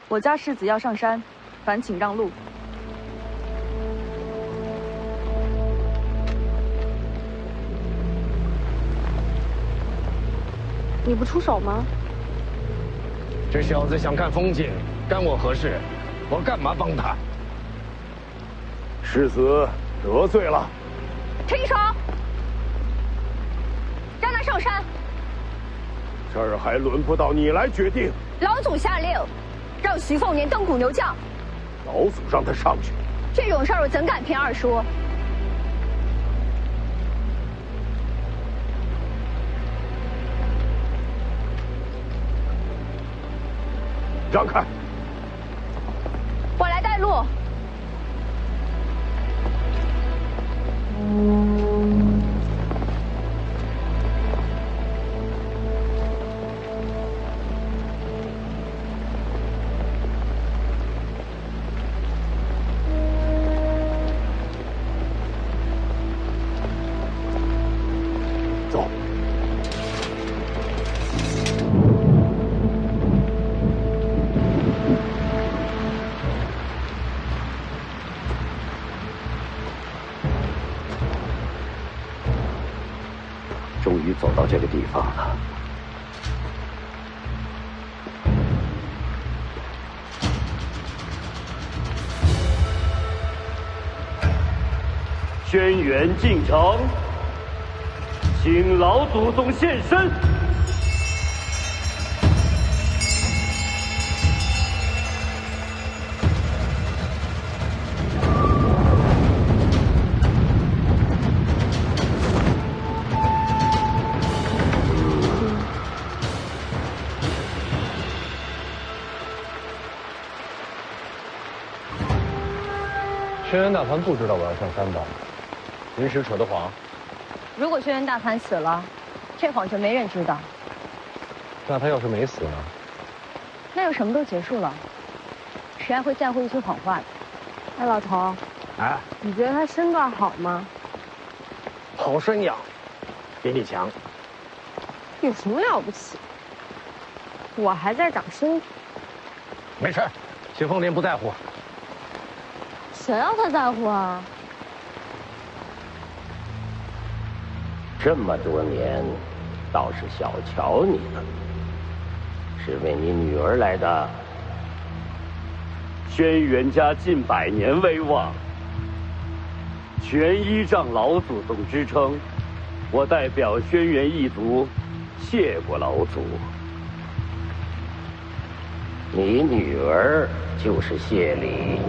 我家世子要上山，烦请让路。你不出手吗？这小子想看风景，干我何事？我干嘛帮他？世子得罪了。停手！让他上山。这儿还轮不到你来决定。老祖下令，让徐凤年登古牛将。老祖让他上去。这种事儿我怎敢凭二说？让开！我来带路。走。终于走到这个地方了。轩辕进城，请老祖宗现身。轩辕大盘不知道我要上山吧？临时扯的谎。如果轩辕大盘死了，这谎就没人知道。那他要是没死呢？那就什么都结束了。谁还会在乎一句谎话的？哎，老头，哎，你觉得他身段好吗？好身养，比你强。有什么了不起？我还在长身体。没事，徐凤年不在乎。谁要他在乎啊？这么多年，倒是小瞧你了，是为你女儿来的。轩辕家近100年威望，全依仗老祖宗支撑。我代表轩辕一族，谢过老祖。你女儿就是谢礼。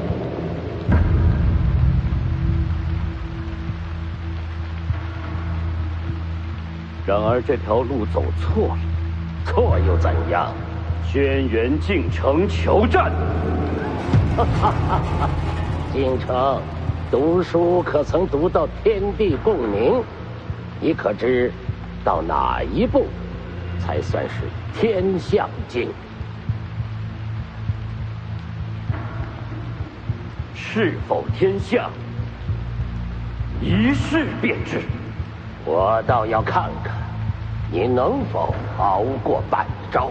然而这条路走错了，错又怎样？轩辕进城求战。京城读书可曾读到天地共鸣？你可知到哪一步才算是天象境？是否天象，一试便知。我倒要看看你能否熬过半招。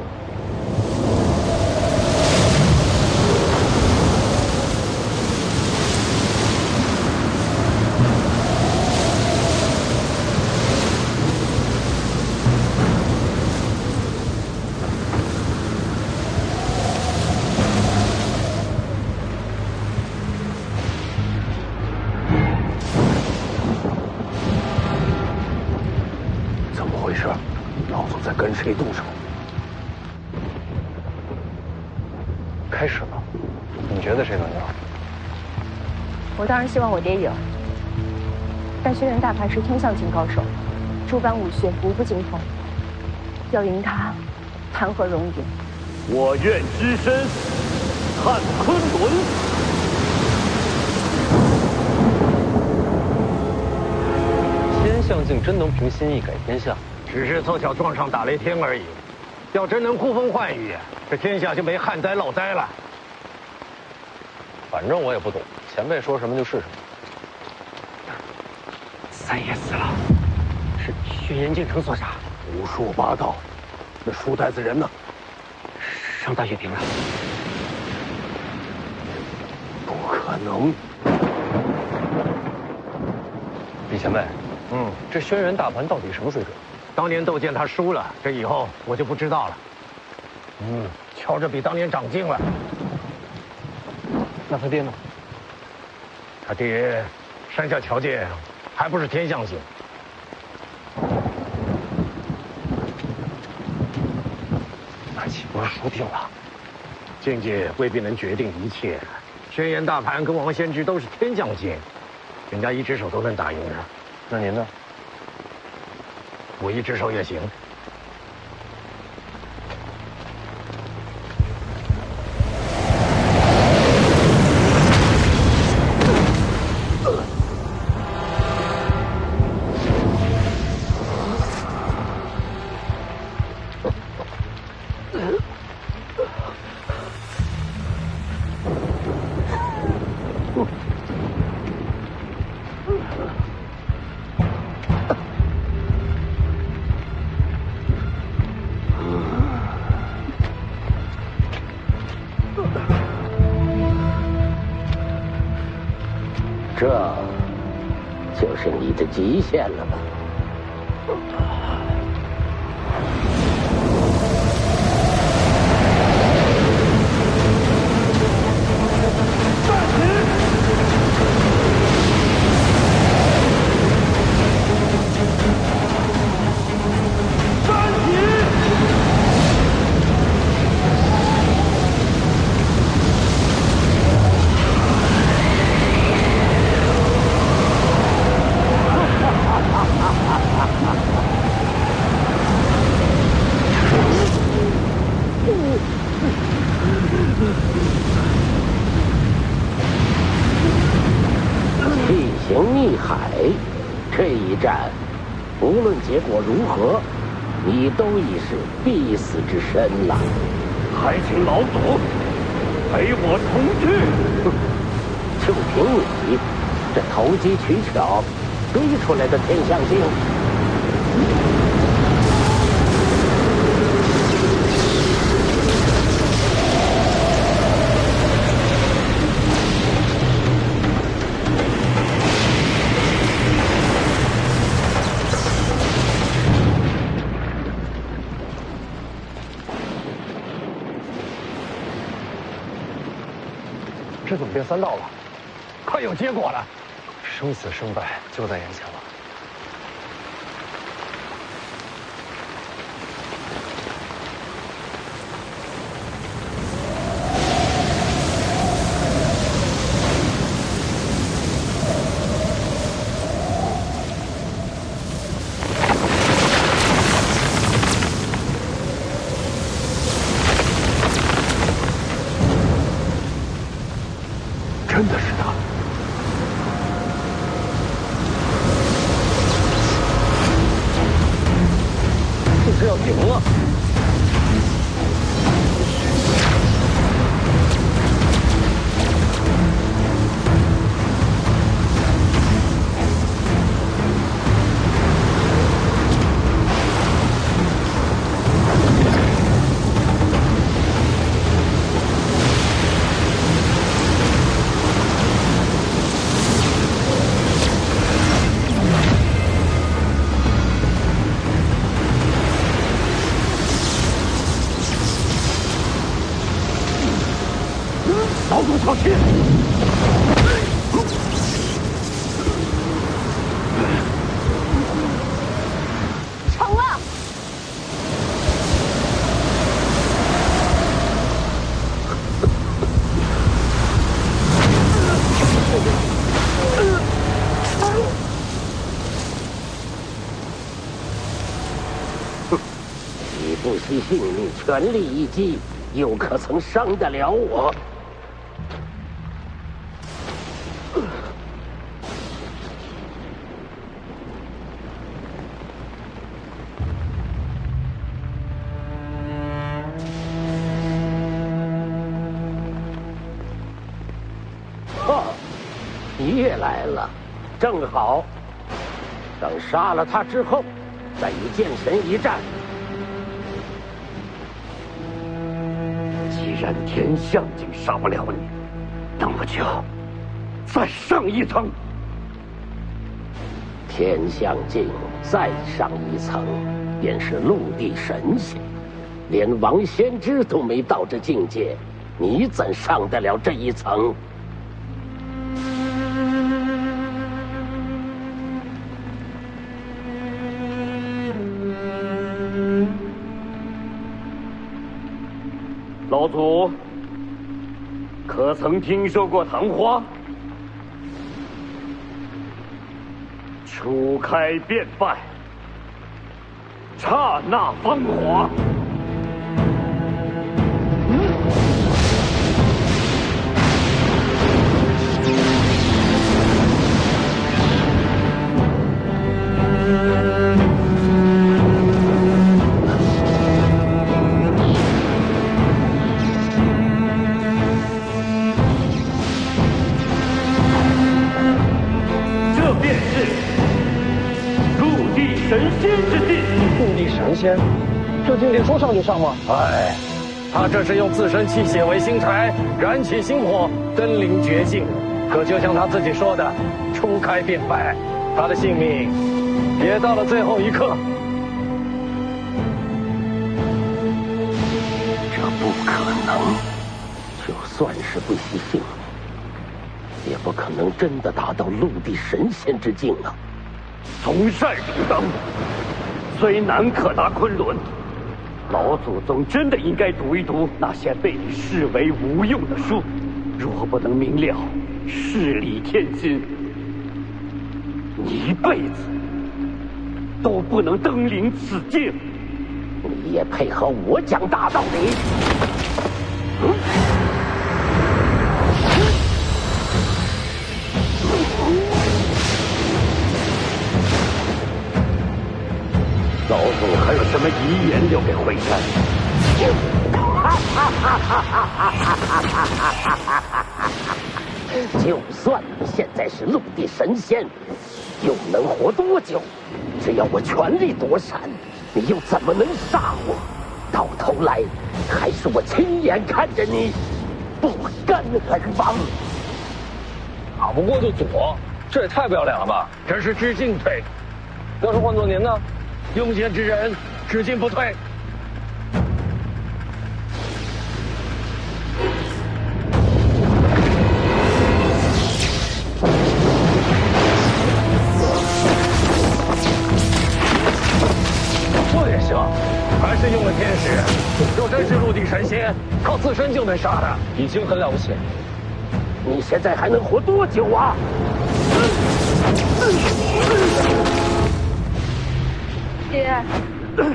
跟谁动手？开始了，你觉得谁能赢？我当然希望我爹赢，但轩辕大盘是天象境高手，诸般武学无不精通，要赢他，谈何容易？我愿只身探昆仑。天象境真能凭心意改天象？只是凑巧撞上打雷天而已。要真能呼风唤雨，这天下就没旱灾涝灾了。反正我也不懂，前辈说什么就是什么。三爷死了，是轩辕敬城所杀。胡说八道！那书呆子人呢？上大雪坪了。能。李前辈，这轩辕大盘到底什么水准？当年窦健他输了，这以后我就不知道了。瞧着比当年长进了。那他爹呢？他爹山下乔介还不是天象星。那岂不是输定了？境界未必能决定一切。轩辕大盘跟王仙芝都是天象星，人家一只手都能打赢的。那您呢？我一只手也行。这就是你的极限了吧？地形逆海，这一战，无论结果如何，你都已是必死之身了。还请老祖陪我同去。就凭你这投机取巧堆出来的天象星，这怎么变3道了？快有结果了。生死胜败就在眼前了。真的是他！这是要顶了！老祖小心！成了！你不惜性命全力一击，又可曾伤得了我？你也来了，正好。等杀了他之后，再与剑神一战。既然天象竟杀不了你，那么就再上一层。天象境再上一层，便是陆地神仙。连王先知都没到这境界，你怎上得了这一层？老祖，可曾听说过昙花？初开便败，刹那芳华。神仙，这境界说上就上吗？哎，他这是用自身气血为星柴，燃起星火，登临绝境。可就像他自己说的，初开便败，他的性命也到了最后一刻。这不可能，就算是不惜性命，也不可能真的达到陆地神仙之境啊！从善如登。虽难可达昆仑，老祖宗真的应该读一读那些被你视为无用的书。若不能明了事理天心，你一辈子都不能登临此境。你也配合我讲大道理？老祖还有什么遗言留给惠山？就算你现在是陆地神仙，又能活多久？只要我全力躲闪，你又怎么能杀我？到头来，还是我亲眼看着你不甘而亡。打不过就躲，这也太不要脸了吧！这是知进退。要是换做您呢？用剑之人，只进不退。这也行，还是用了天使。若真是陆地神仙，靠自身就能杀他，已经很了不起。你现在还能活多久啊？爹，等，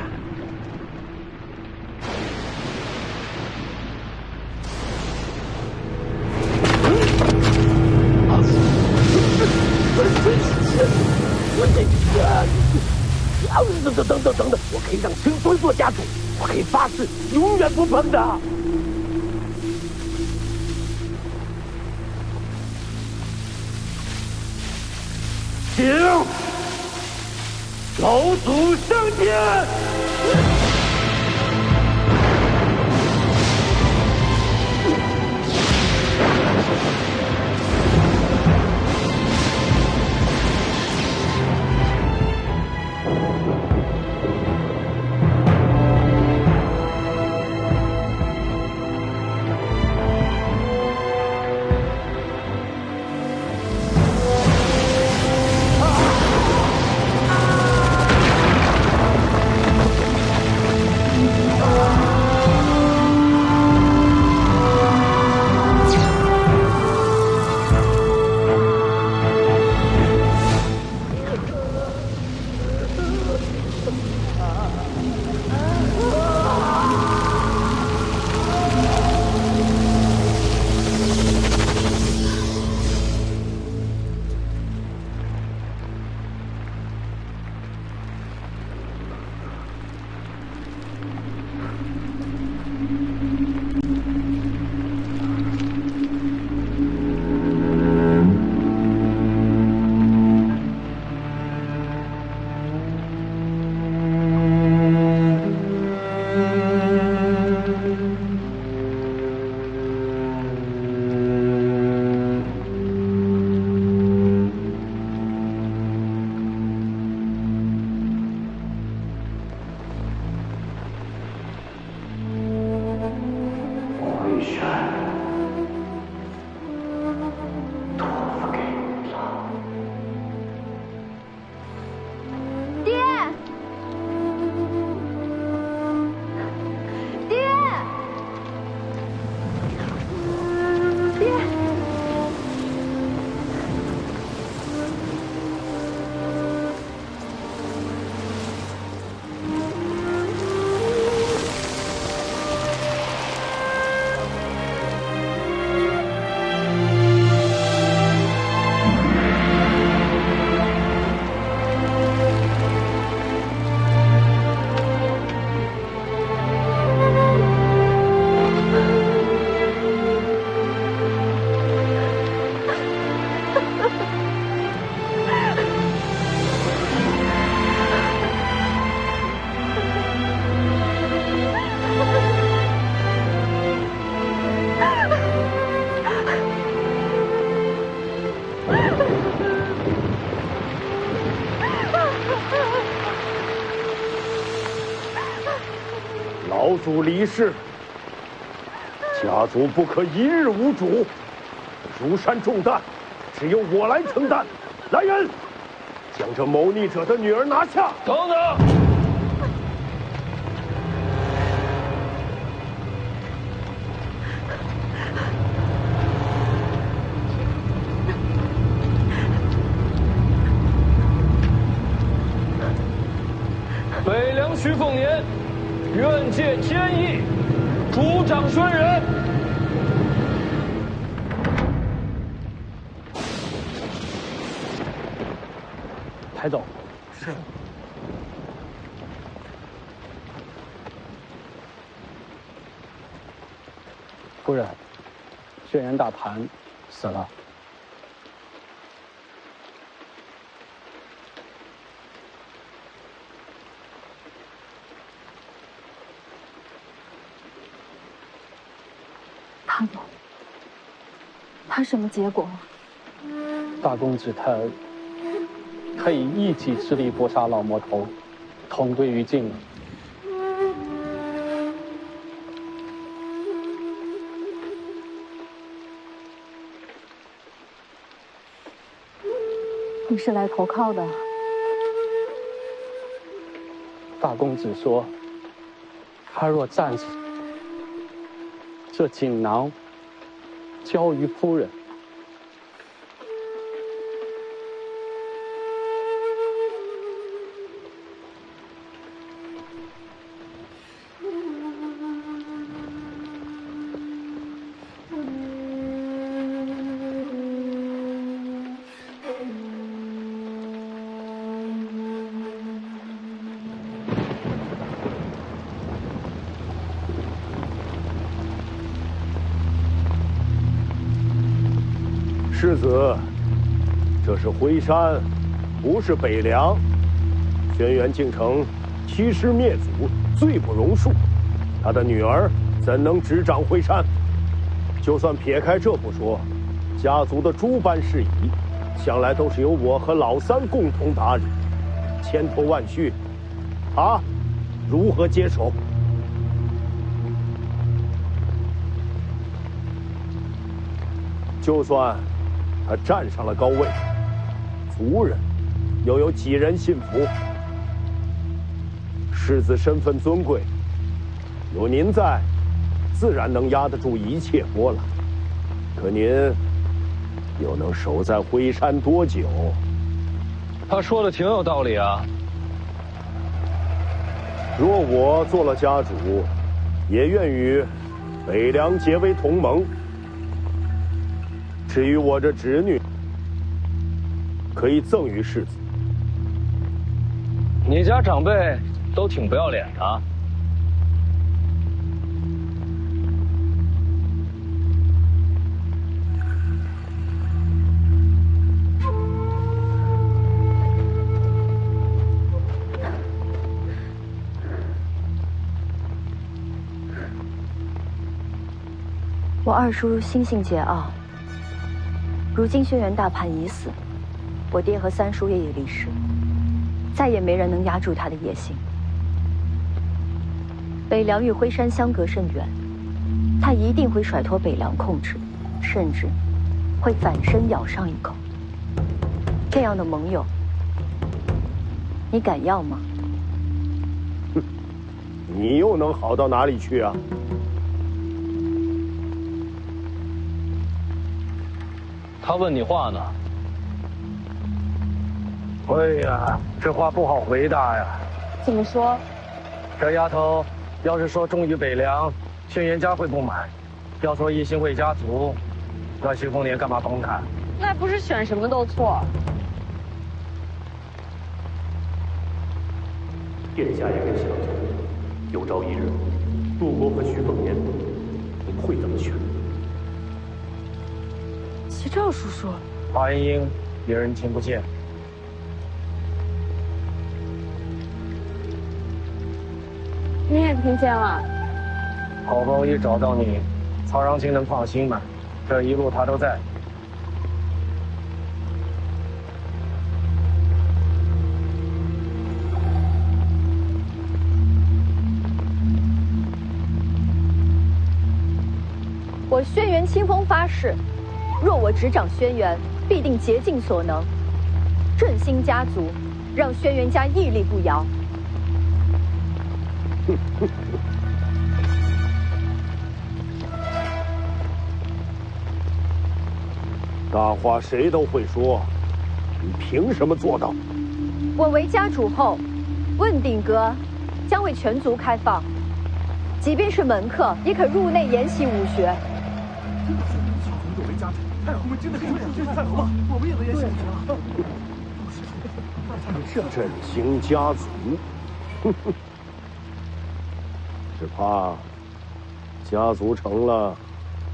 我可以让青松做家主，我可以发誓永远不碰的。请老祖升天。主离世，家族不可一日无主。如山重担，只有我来承担。来人，将这谋逆者的女儿拿下！等等！北凉徐凤年，愿借天意，主掌轩辕。抬走。是。夫人，轩辕大盘死了。他什么结果？大公子他可以一己之力搏杀老魔头，同归于尽了。你是来投靠的？大公子说，他若战死，这锦囊交于夫人。世子，这是辉山，不是北凉。轩辕敬城欺师灭祖，罪不容恕。他的女儿怎能执掌辉山？就算撇开这不说，家族的诸般事宜，向来都是由我和老三共同打理，千头万绪，他如何接手？就算他站上了高位，族人又有几人信服？世子身份尊贵，有您在，自然能压得住一切波澜。可您又能守在辉山多久？他说的挺有道理啊。若我做了家主，也愿与北凉结为同盟。至于我这侄女，可以赠与世子。你家长辈都挺不要脸的啊。我二叔心性桀骜，如今轩辕大盘已死，我爹和三叔爷也离世，再也没人能压住他的野心。北凉与辉山相隔甚远，他一定会甩脱北凉控制，甚至会反身咬上一口。这样的盟友，你敢要吗？哼，你又能好到哪里去啊？他问你话呢。哎呀，这话不好回答呀。怎么说？这丫头要是说忠于北凉，轩辕家会不满；要说一心为家族，那徐凤年干嘛帮他？那不是选什么都错。殿下也该想想，有朝一日，陆国和徐凤年，你会怎么选？齐赵叔叔，华莺莺，别人听不见。你也听见了。好不容易找到你，曹长青能放心吗？这一路他都在。我轩辕清风发誓，若我执掌轩辕，必定竭尽所能，振兴家族，让轩辕家屹立不摇。大话谁都会说，你凭什么做到？我为家主后，问鼎阁将为全族开放，即便是门客也可入内研习武学。作为家主，太后们真的可以出去太后吗？我们也能研习武学了。振兴家族，只怕家族成了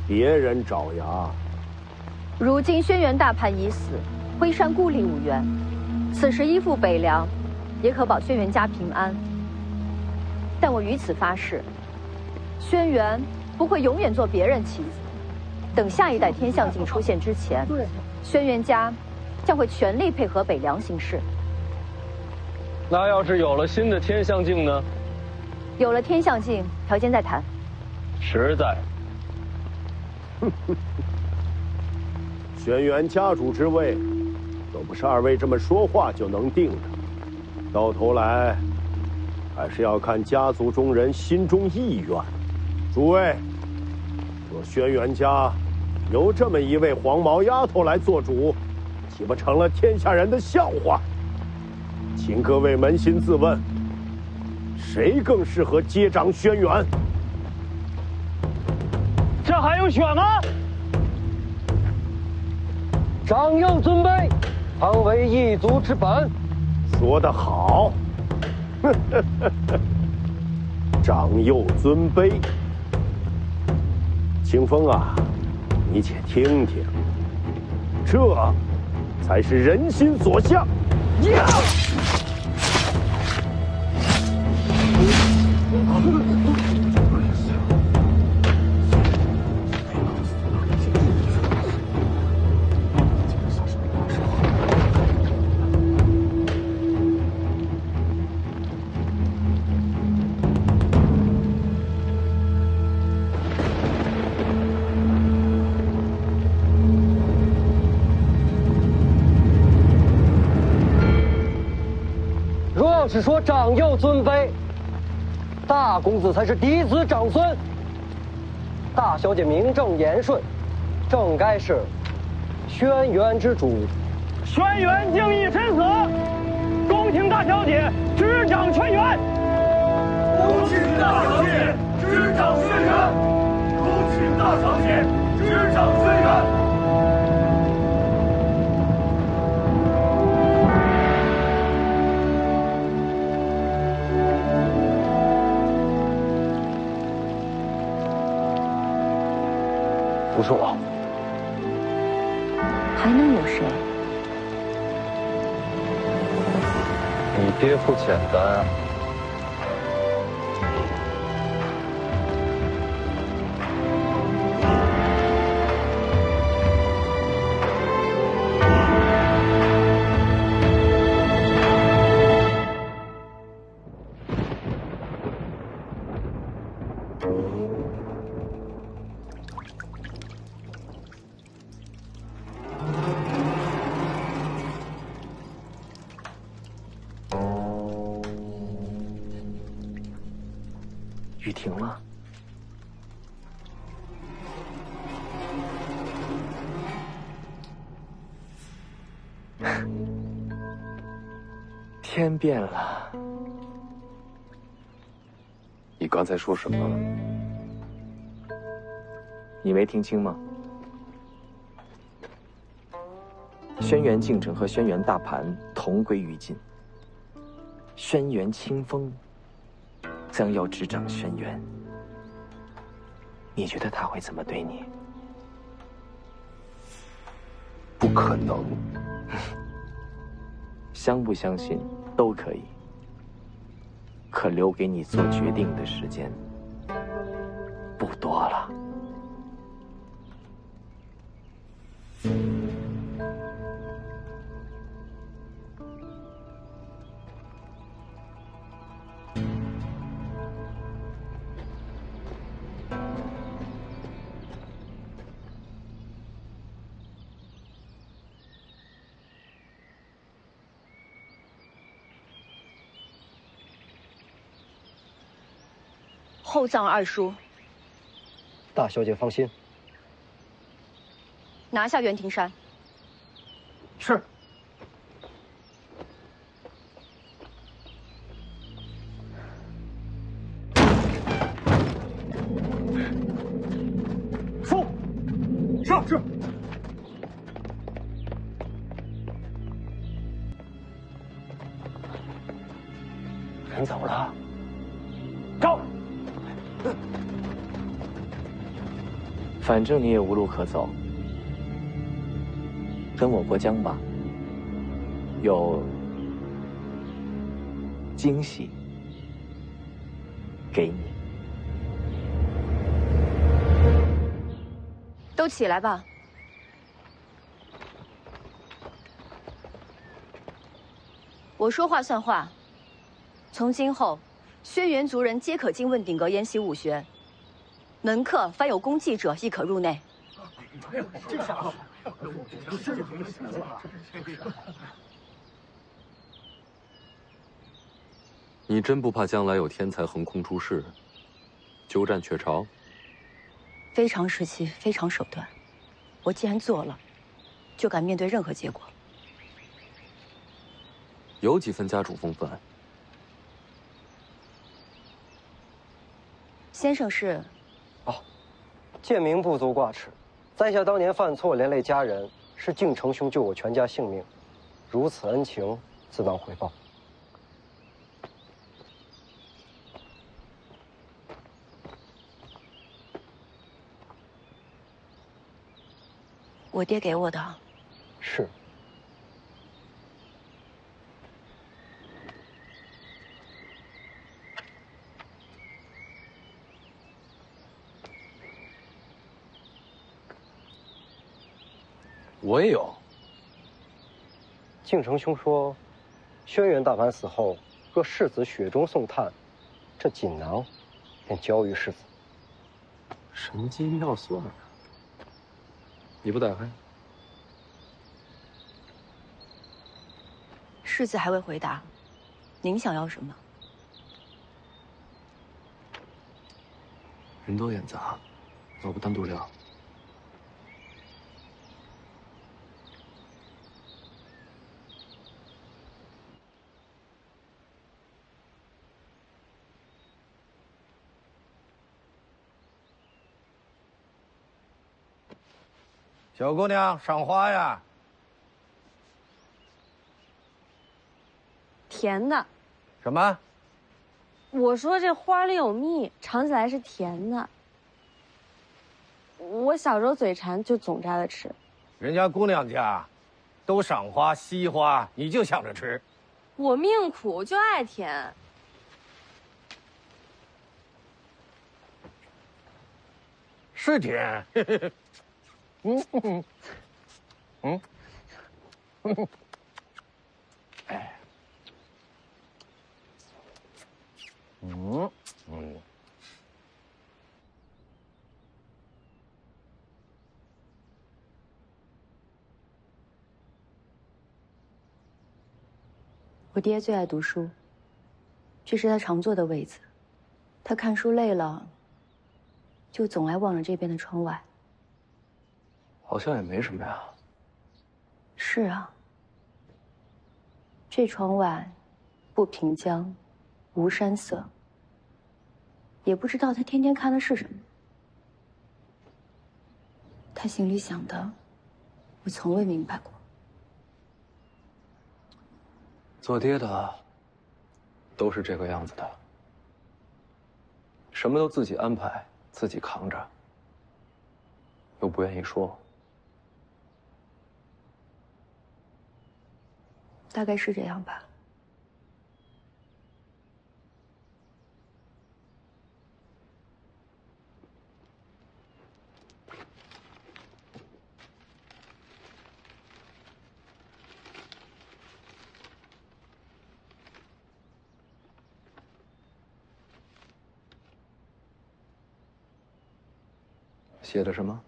别人爪牙。如今轩辕大盘已死，辉山故立无援，此时依附北凉，也可保轩辕家平安。但我于此发誓，轩辕不会永远做别人棋子。等下一代天象镜出现之前，轩辕家将会全力配合北凉行事。那要是有了新的天象镜呢？有了天象镜，条件再谈。实在。轩辕家主之位，可不是二位这么说话就能定的。到头来，还是要看家族中人心中意愿。诸位，若轩辕家由这么一位黄毛丫头来做主，岂不成了天下人的笑话？请各位扪心自问，谁更适合接掌轩辕？这还用选吗？长幼尊卑，常为一族之本。说得好，长幼尊卑。清风啊，你且听听，这才是人心所向。呀！是说长幼尊卑，大公子才是嫡子长孙，大小姐名正言顺，正该是轩辕之主。轩辕敬意身死，恭请大小姐执掌轩辕。恭请大小姐执掌轩辕。恭请大小姐执掌轩辕。不是我，还能有谁？你爹不简单啊！雨停了。天变了。你刚才说什么了？你没听清吗？轩辕敬城和轩辕大盘同归于尽。轩辕清风将要执掌轩辕，你觉得他会怎么对你？不可能。相不相信都可以，可留给你做决定的时间不多了。厚葬二叔。大小姐放心，拿下袁庭山。是。父，是。人走了，招。反正你也无路可走，跟我过江吧。有惊喜给你。都起来吧。我说话算话。从今后，轩辕族人皆可进问鼎阁研习武学。门客凡有功绩者，亦可入内。这下好，你真不怕将来有天才横空出世，鸠占鹊巢？非常时期，非常手段。我既然做了，就敢面对任何结果。有几分家主风范？先生是？贱民不足挂齿。在下当年犯错，连累家人，是敬城兄救我全家性命，如此恩情，自当回报。我爹给我的。是。我也有。敬城兄说，轩辕大凡死后，若世子雪中送炭，这锦囊便交于世子。神机妙算啊！你不打开？世子还未回答，您想要什么？人多眼杂，要不单独聊？小姑娘，赏花呀！甜的。什么？我说这花里有蜜，尝起来是甜的。我小时候嘴馋，就总摘了吃。人家姑娘家都赏花惜花，你就想着吃。我命苦，就爱甜。是甜。哎。我爹最爱读书，这是他常坐的位子。他看书累了，就总爱望着这边的窗外。好像也没什么呀。是啊，这窗外不平江，无山色，也不知道他天天看的是什么。他心里想的，我从未明白过。做爹的都是这个样子的，什么都自己安排，自己扛着，又不愿意说。大概是这样吧。写的什么？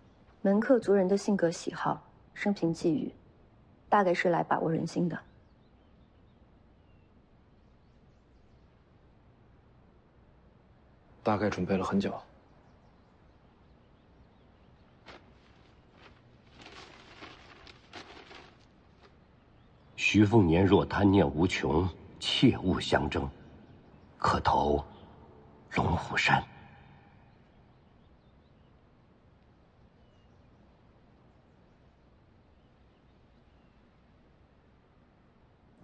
门客族人的性格喜好、生平际遇，大概是来把握人心的。大概准备了很久。徐凤年若贪念无穷，切勿相争，可投龙虎山。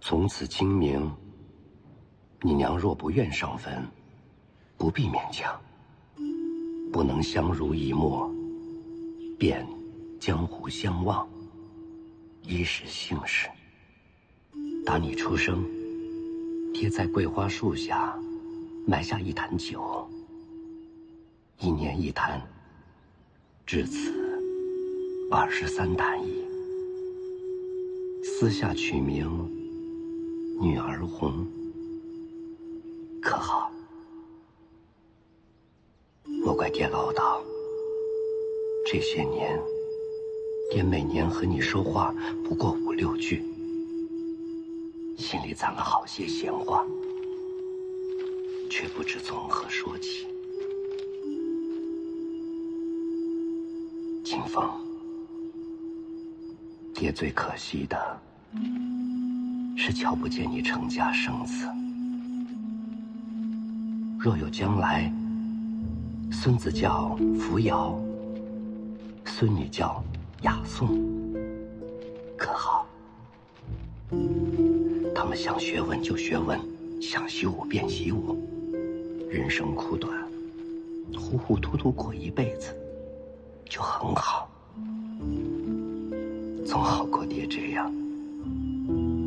从此清明，你娘若不愿上坟，不必勉强。不能相濡以沫，便江湖相忘，一时幸事。打你出生，爹在桂花树下埋下一坛酒，1年1坛，至此23坛矣。私下取名女儿红，可好？莫怪爹唠叨，这些年，爹每年和你说话不过5、6句，心里攒了好些闲话，却不知从何说起。清风，爹最可惜的是瞧不见你成家生子。若有将来，孙子叫扶摇，孙女叫雅颂，可好？他们想学文就学文，想习武便习武，人生苦短，糊糊涂涂过一辈子就很好，总好过爹这样，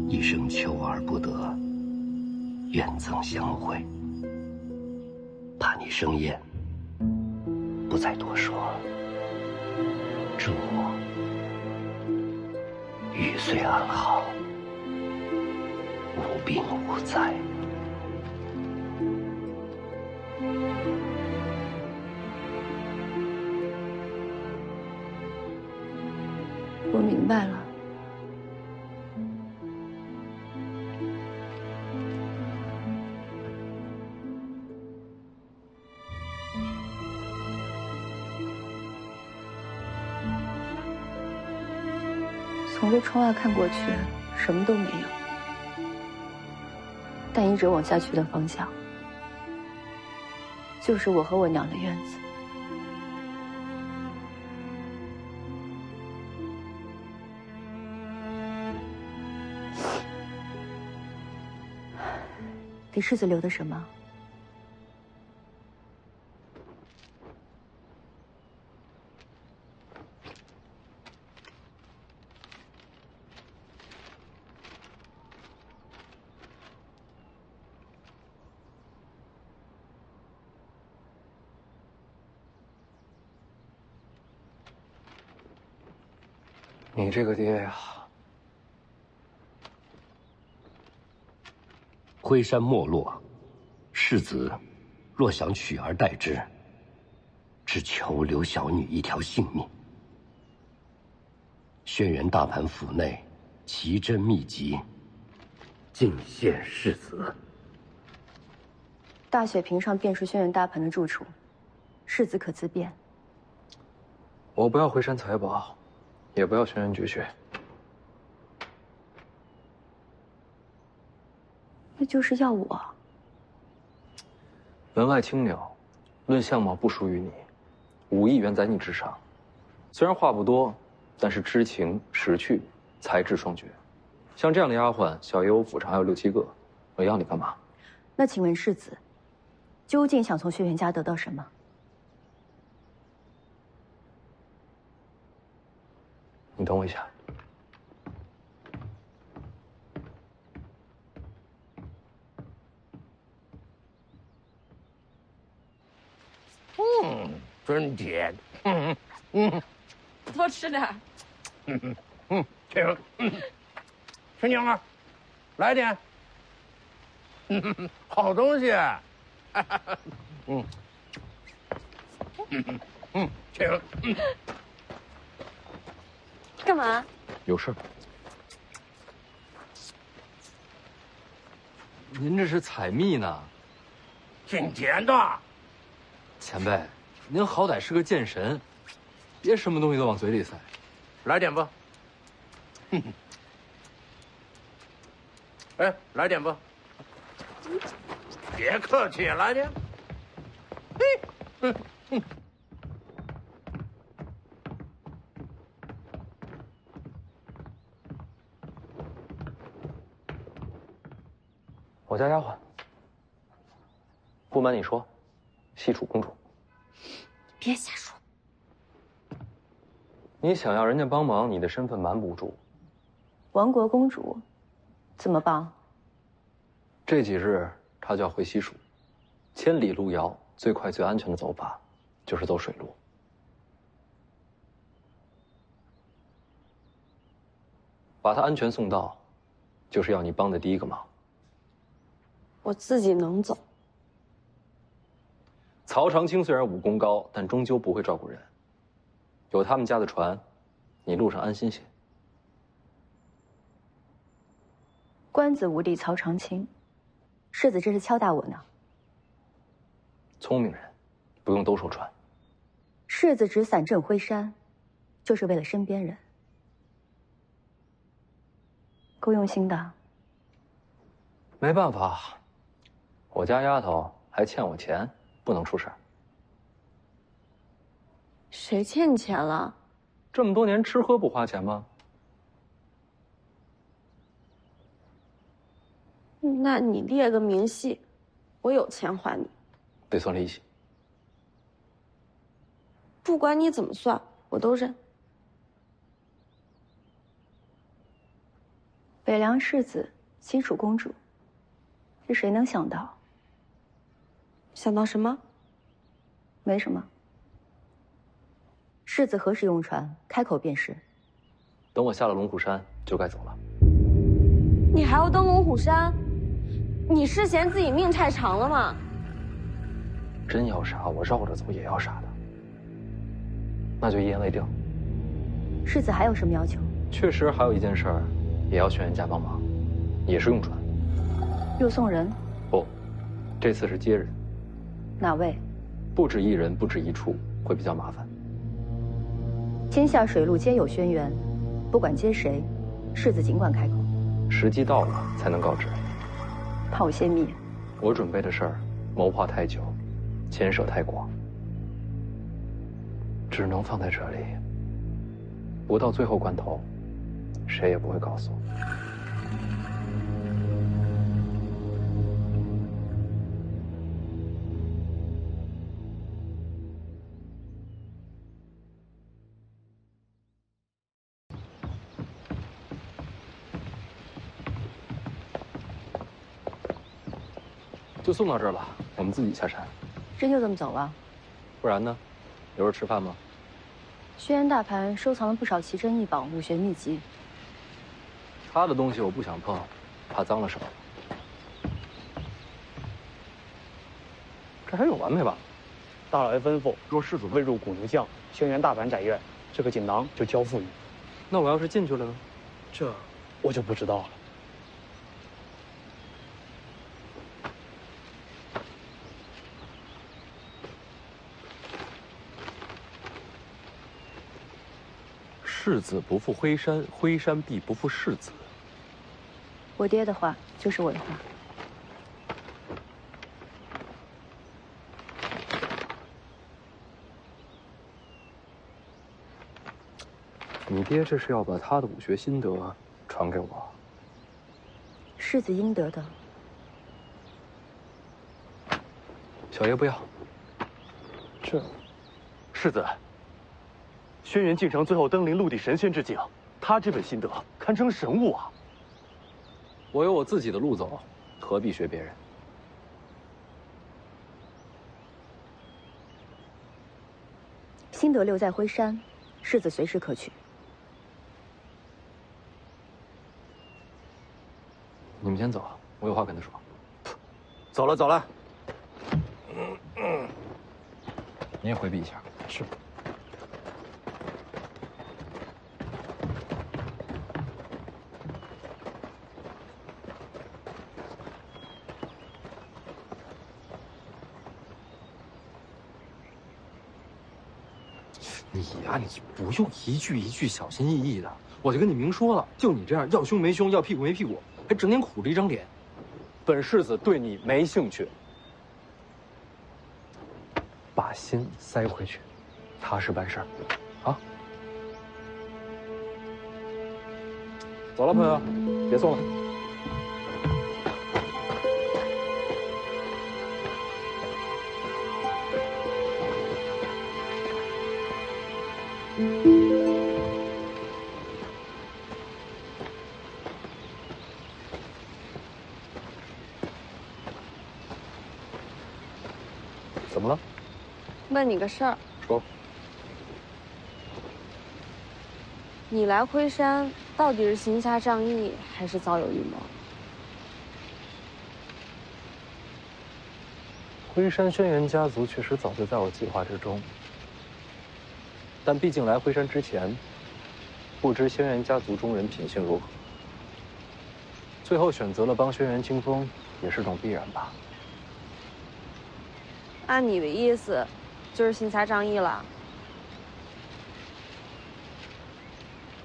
一生求而不得，愿憎相会。怕你生厌，不再多说，祝我余岁安好，无病无灾。我明白了。从这窗外看过去，什么都没有，但一直往下去的方向，就是我和我娘的院子。给世子留的什么？你这个爹呀，辉山没落，世子若想取而代之，只求留小女一条性命。轩辕大盘府内奇珍秘籍，尽献世子。大雪屏上便是轩辕大盘的住处，世子可自便。我不要回山财宝，也不要轩辕绝学，那就是要我。门外青鸟，论相貌不输于你，5亿原在你之上。虽然话不多，但是知情识趣，才智双绝。像这样的丫鬟，小爷我府上还有6、7个，我要你干嘛？那请问世子，究竟想从轩辕家得到什么？你等我一下。真甜。多吃点。请。春娘啊，来点。好东西。请。干嘛？有事。您这是采蜜呢？挺甜的。前辈，您好歹是个剑神，别什么东西都往嘴里塞。来点吧。哎，来点吧。别客气，来点。我家丫鬟。不瞒你说，西楚公主。别瞎说。你想要人家帮忙，你的身份瞒不住。亡国公主，怎么帮？这几日她就要回西蜀，千里路遥，最快最安全的走法，就是走水路。把她安全送到，就是要你帮的第一个忙。我自己能走。曹长青虽然武功高，但终究不会照顾人。有他们家的船，你路上安心些。官子无敌曹长青，世子这是敲打我呢。聪明人，不用兜售船。世子只伞镇徽山，就是为了身边人，够用心的。没办法，我家丫头还欠我钱，不能出事儿。谁欠你钱了？这么多年吃喝不花钱吗？那你列个明细，我有钱还你。得算利息。不管你怎么算，我都认。北凉世子，西楚公主，这谁能想到？想到什么？没什么。世子何时用船？开口便是。等我下了龙虎山，就该走了。你还要登龙虎山？你是嫌自己命太长了吗？真要杀，我绕着走也要杀的。那就一言为定。世子还有什么要求？确实还有一件事儿，也要轩辕家帮忙，也是用船。又送人？不，这次是接人。哪位？不止一人，不止一处，会比较麻烦。天下水陆皆有轩辕，不管接谁，世子尽管开口。时机到了才能告知。怕我泄密？我准备的事儿，谋划太久，牵涉太广，只能放在这里。不到最后关头，谁也不会告诉我。就送到这儿吧，我们自己下山。真就这么走了？不然呢？留着吃饭吗？轩辕大盘收藏了不少奇珍异宝、武学秘籍。他的东西我不想碰，怕脏了手。这还有完没完？大老爷吩咐，若世子未入古牛将轩辕大盘宅院，这个锦囊就交付你。那我要是进去了呢？这我就不知道了。世子不负徽山，徽山必不负世子。我爹的话就是我的话。你爹这是要把他的武学心得传给我？世子应得的。小爷不要。这，世子。轩辕敬城最后登临陆地神仙之境，他这本心得堪称神物啊！我有我自己的路走，何必学别人？心得留在徽山，世子随时可取。你们先走，我有话跟他说。走了，走了。你也回避一下。是。你呀，你不用一句一句小心翼翼的，我就跟你明说了，就你这样要胸没胸，要屁股没屁股，还整天苦着一张脸，本世子对你没兴趣。把心塞回去，踏实办事儿，啊！走了，朋友，别送了。怎么了？问你个事儿。说。你来辉山到底是行侠仗义，还是早有预谋？辉山轩辕家族确实早就在我计划之中，但毕竟来辉山之前，不知轩辕家族中人品性如何，最后选择了帮轩辕清风，也是种必然吧。按你的意思，就是行侠仗义了。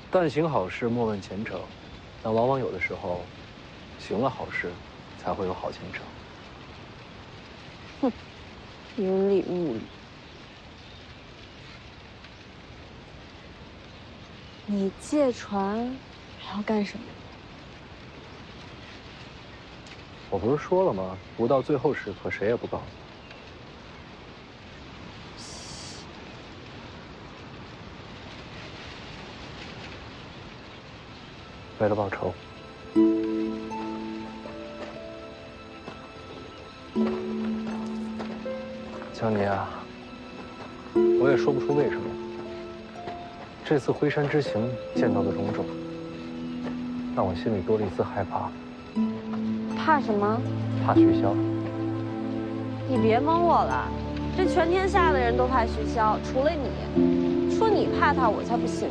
但行好事，莫问前程，但往往有的时候，行了好事，才会有好前程。哼，云里雾里。你借船还要干什么？我不是说了吗？不到最后时刻，谁也不告诉你。为了报仇。江宁啊，我也说不出为什么。这次辉山之行见到的种种，让我心里多了一丝害怕。怕什么？怕徐骁。你别蒙我了，这全天下的人都怕徐骁，除了你。说你怕他，我才不信。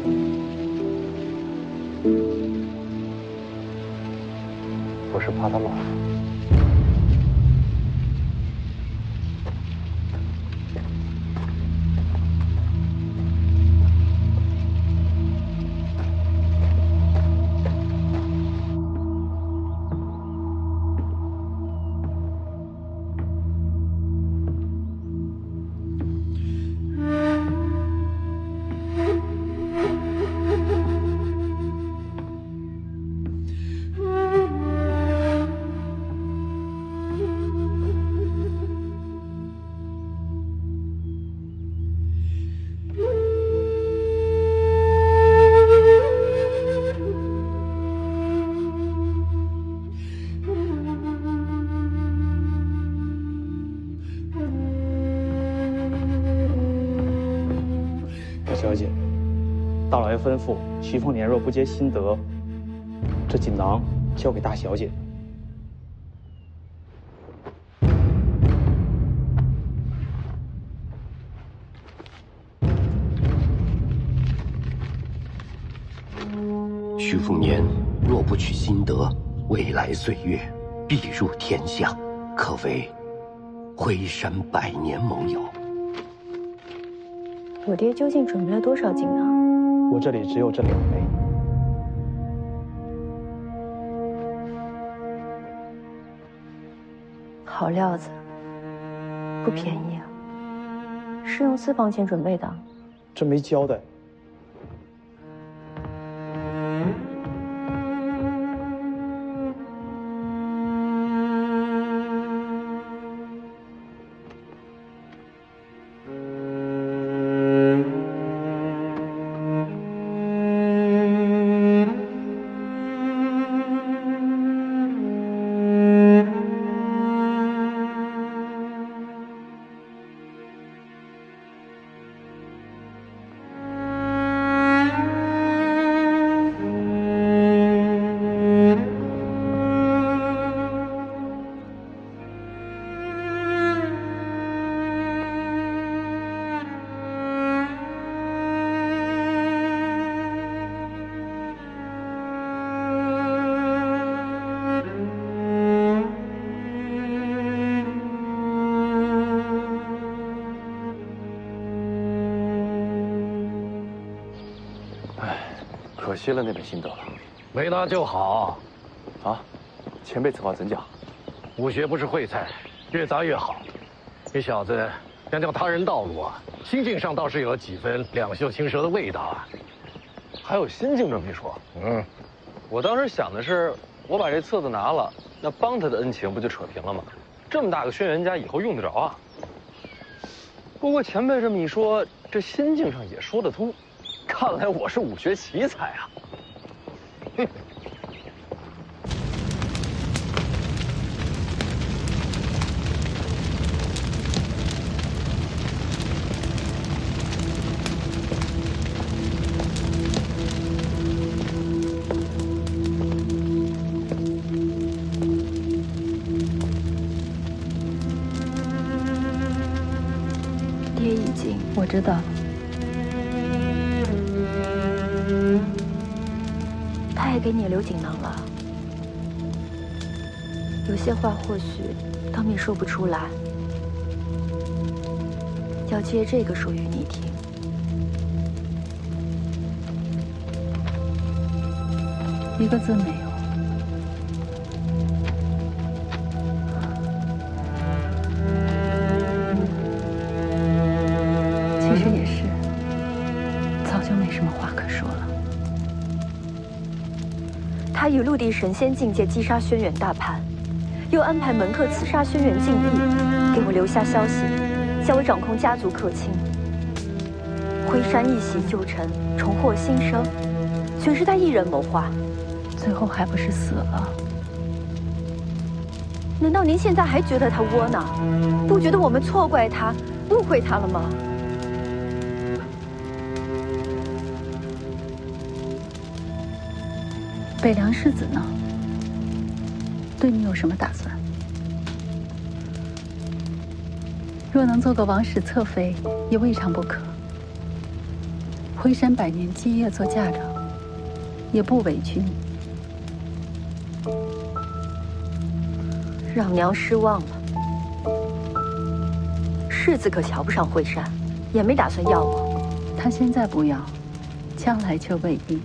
我是怕他老。小姐，大老爷吩咐，徐凤年若不接心得，这锦囊交给大小姐。徐凤年若不取心得，未来岁月必入天下，可谓辉山百年盟友。我爹究竟准备了多少锦囊？我这里只有这2枚。好料子，不便宜啊！是用私房钱准备的？这没交代。可惜了那本心得了。没拿就好。啊，前辈此话怎讲？武学不是烩菜，越杂越好。这小子想叫他人道路啊，心境上倒是有几分两袖清舌的味道啊。还有心境这么一说。我当时想的是，我把这册子拿了，那帮他的恩情不就扯平了吗？这么大个轩辕家，以后用得着啊。不过前辈这么一说，这心境上也说得通。看来我是武学奇才啊。哼。我知道了，他也给你留锦囊了。有些话或许当面说不出来，要借这个说与你听。一个字没有。其实也是，早就没什么话可说了。他以陆地神仙境界击杀轩辕大盘，又安排门客刺杀轩辕敬义，给我留下消息，叫我掌控家族客卿。辉山一袭旧尘，重获新生，全是他一人谋划，最后还不是死了？难道您现在还觉得他窝囊？不觉得我们错怪他、误会他了吗？北凉世子呢？对你有什么打算？若能做个王室侧妃，也未尝不可。辉山百年基业做嫁妆，也不委屈你。让娘失望了。世子可瞧不上辉山，也没打算要我。他现在不要，将来却未必。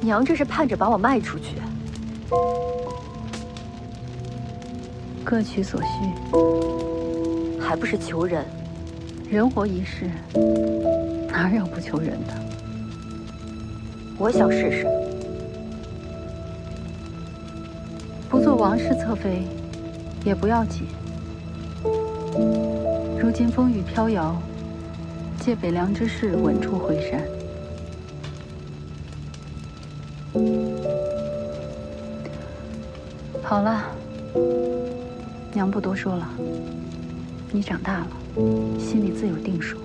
娘这是盼着把我卖出去。各取所需，还不是求人？人活一世，哪有不求人的？我想试试。不做王室侧妃，也不要紧。如今风雨飘摇，借北凉之势稳住辉山。好了，娘不多说了。你长大了，心里自有定数。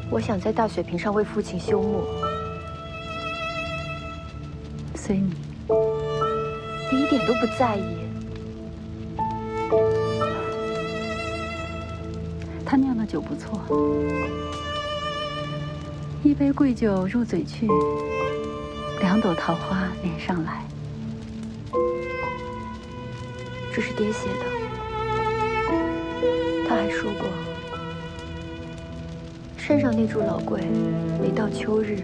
我想在大雪坪上为父亲修墓，随你。你一点都不在意。他酿的酒不错，一杯贵酒入嘴去，两朵桃花脸上来。这是爹写的，他还说过，山上那株老桂，每到秋日，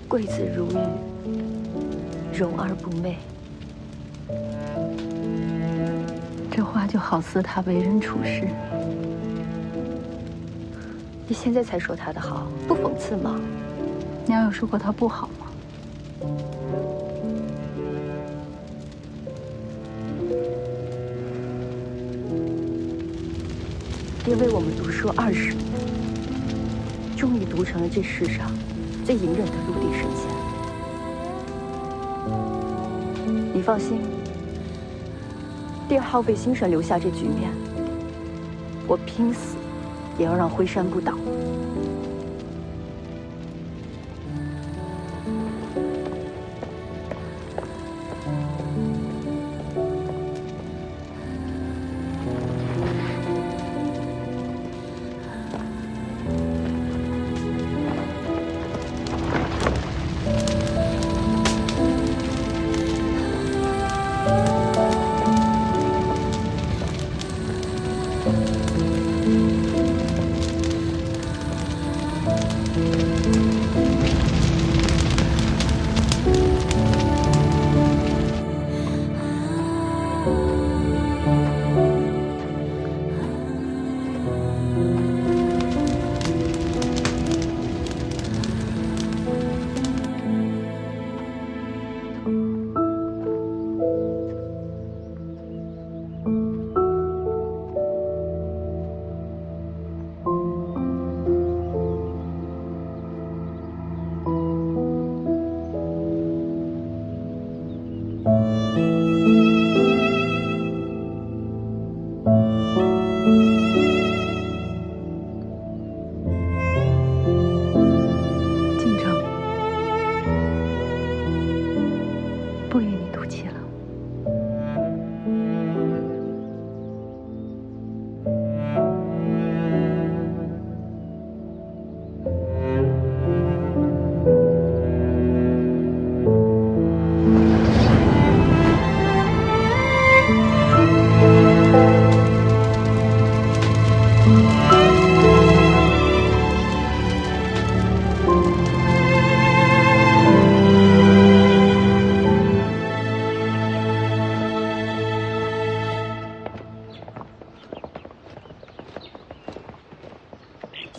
桂子如玉，容而不媚。这话就好似他为人处事。你现在才说他的好，不讽刺吗？娘有说过他不好吗？爹为我们读书20年，终于读成了这世上最隐忍的陆地神仙。你放心，爹耗费心神留下这局面，我拼死也要让辉山不倒。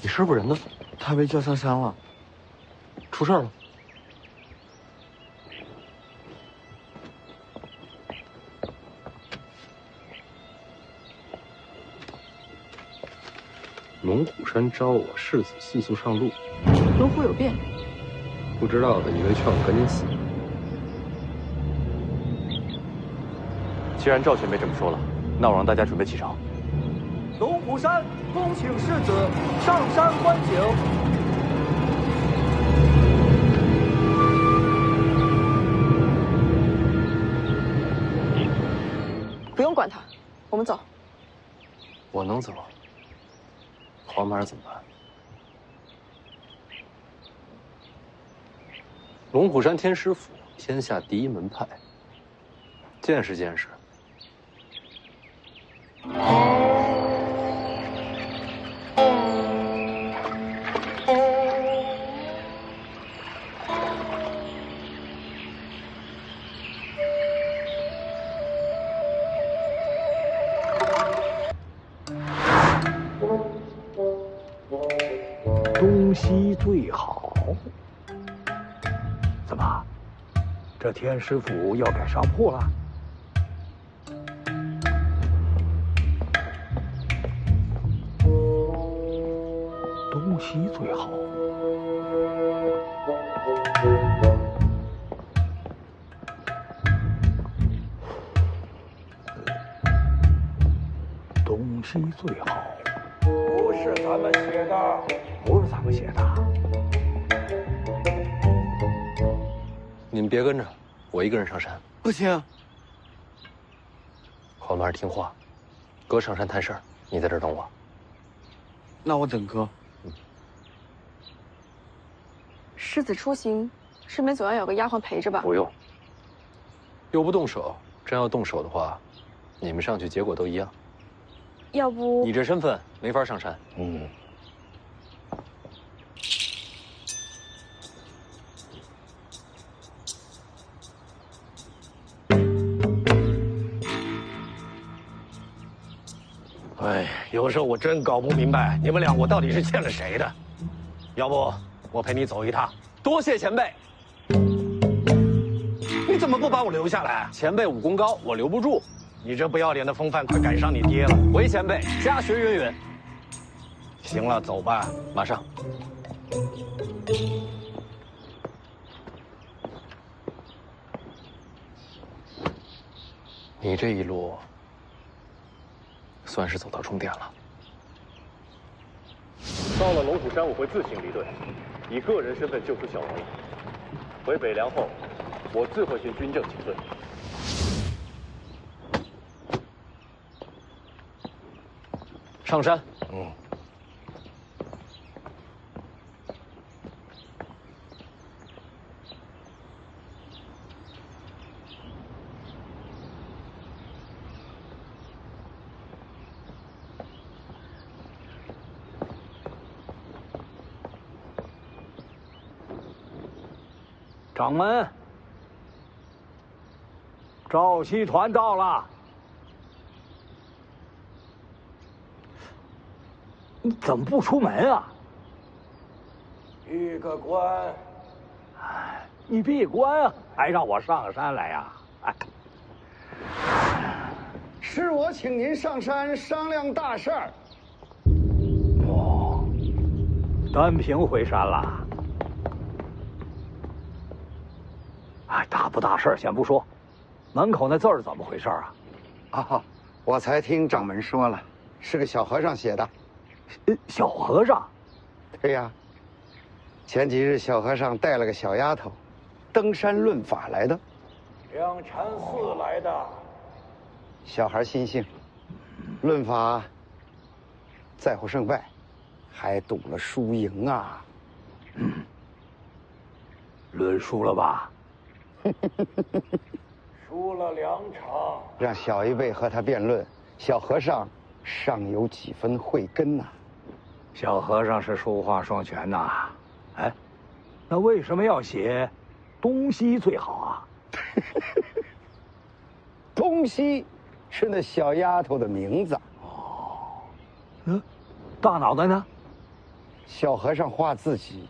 你师傅人呢？他被叫上山了，出事了。龙虎山招我，世子细速上路。龙虎有变，不知道的以为劝我赶紧死。既然赵前辈这么说了，那我让大家准备启程。龙虎山恭请世子上山观景。不用管他，我们走。我能走，黄马怎么办？龙虎山天师府，天下第一门派。见识见识。东西最好。怎么，这天师府要改商铺了？东西最好。东西最好。不是咱们写的，不是咱们写的。你们别跟着，我一个人上山。不行。黄马听话，哥上山谈事儿，你在这儿等我。那我等哥。世子出行，身边总要有个丫鬟陪着吧？不用。又不动手，真要动手的话，你们上去结果都一样。要不你这身份没法上山。哎，有时候我真搞不明白，你们俩我到底是欠了谁的？要不我陪你走一趟？多谢前辈。你怎么不把我留下来？前辈武功高，我留不住。你这不要脸的风范，快赶上你爹了！回前辈，家学渊源。行了，走吧，马上。你这一路算是走到终点了。到了龙虎山，我会自行离队，以个人身份救出小龙。回北凉后，我自会寻军政请罪。上山。掌门，赵西团到了。你怎么不出门啊？闭个关。你闭关啊，还让我上山来呀？是我请您上山商量大事儿。哦，单凭回山了。大不大事儿先不说，门口那字儿怎么回事啊？啊，我才听掌门说了，是个小和尚写的。小和尚？对呀。前几日小和尚带了个小丫头，登山论法来的。两禅寺来的。小孩心性，论法在乎胜败，还赌了输赢啊。论输了吧？输了2场，让小一辈和他辩论，小和尚尚有几分慧根呐。小和尚是书画双全呐。哎，那为什么要写东西最好啊？东西是那小丫头的名字。大脑袋呢？小和尚画自己，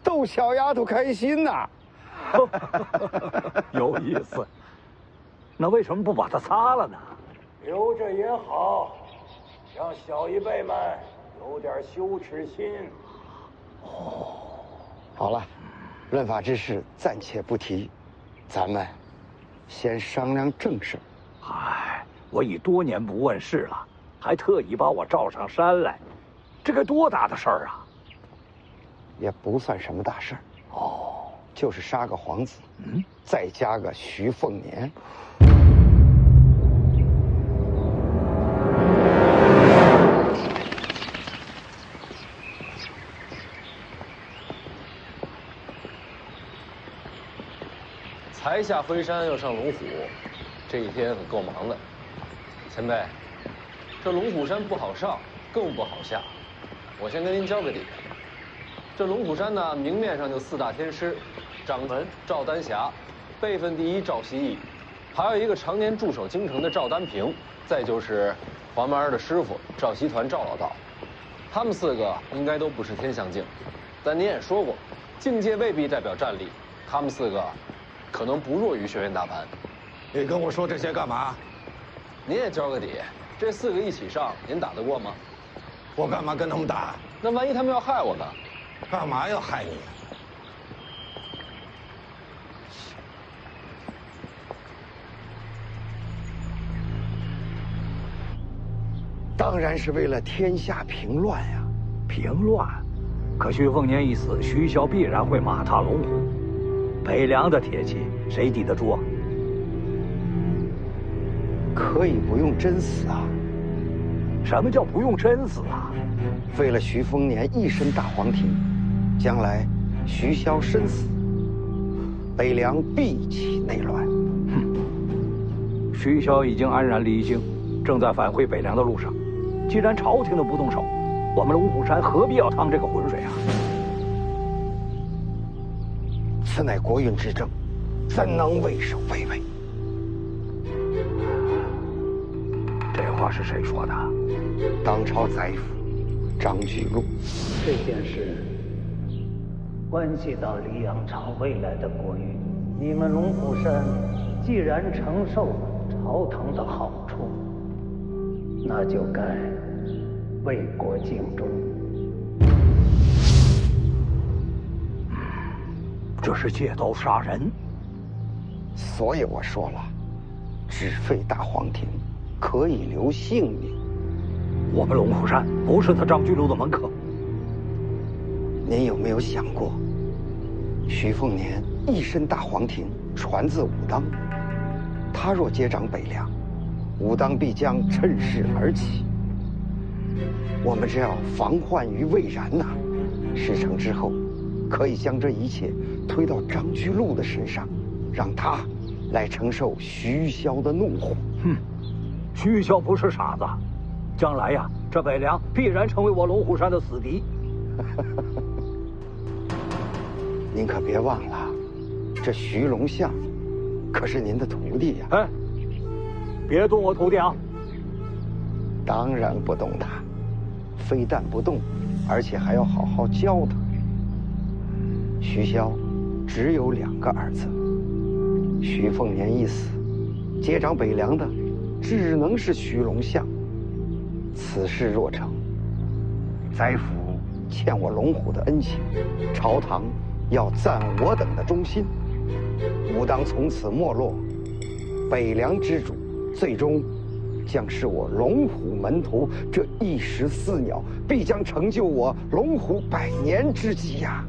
逗小丫头开心呐。有意思。那为什么不把它擦了呢？留着也好，让小一辈们有点羞耻心。好了，论法之事暂且不提，咱们先商量正事。唉，我已多年不问世了，还特意把我召上山来，这该多大的事儿啊！也不算什么大事儿。哦，就是杀个皇子，再加个徐凤年。才下灰山要上龙虎，这一天可够忙的。前辈，这龙虎山不好上，更不好下。我先跟您交个底。这龙虎山呢，明面上就4大天师，掌门赵丹霞，辈分第一赵希义，还有一个常年驻守京城的赵丹平，再就是黄毛儿的师傅赵习团赵老道。他们4个应该都不是天象境，但您也说过，境界未必代表战力，他们4个可能不弱于轩辕大盘。你跟我说这些干嘛？您也交个底，这4个一起上，您打得过吗？我干嘛跟他们打？那万一他们要害我呢？干嘛要害你？当然是为了天下平乱呀！平乱？可徐凤年一死，徐骁必然会马踏龙虎，北凉的铁骑谁抵得住啊？可以不用真死啊！什么叫不用真死啊？为了徐凤年一身大黄庭，将来徐骁身死，北凉必起内乱。徐骁已经安然离京，正在返回北凉的路上。既然朝廷都不动手，我们龙虎山何必要趟这个浑水啊？此乃国运之政，怎能畏首畏尾？这话是谁说的？当朝宰辅张居禄。这件事关系到黎阳朝未来的国运，你们龙虎山既然承受朝堂的好处，那就该为国尽忠。这是借刀杀人。所以我说了，只废大黄庭，可以留性命。我们龙虎山不是他张居禄的门客。您有没有想过，徐凤年一身大黄庭，传自武当，他若接掌北凉，武当必将趁势而起。我们只要防患于未然呐，事成之后，可以将这一切推到张居禄的身上，让他来承受徐骁的怒火。徐骁不是傻子，将来呀，这北凉必然成为我龙虎山的死敌。您可别忘了，这徐龙象可是您的徒弟呀！哎，别动我徒弟啊！当然不动他，非但不动，而且还要好好教他。徐骁只有2个儿子，徐凤年一死，接掌北凉的只能是徐龙象。此事若成，宰辅欠我龙虎的恩情，朝堂要赞我等的忠心，武当从此没落，北凉之主最终将是我龙虎门徒，这一石4鸟，必将成就我龙虎100年之计呀！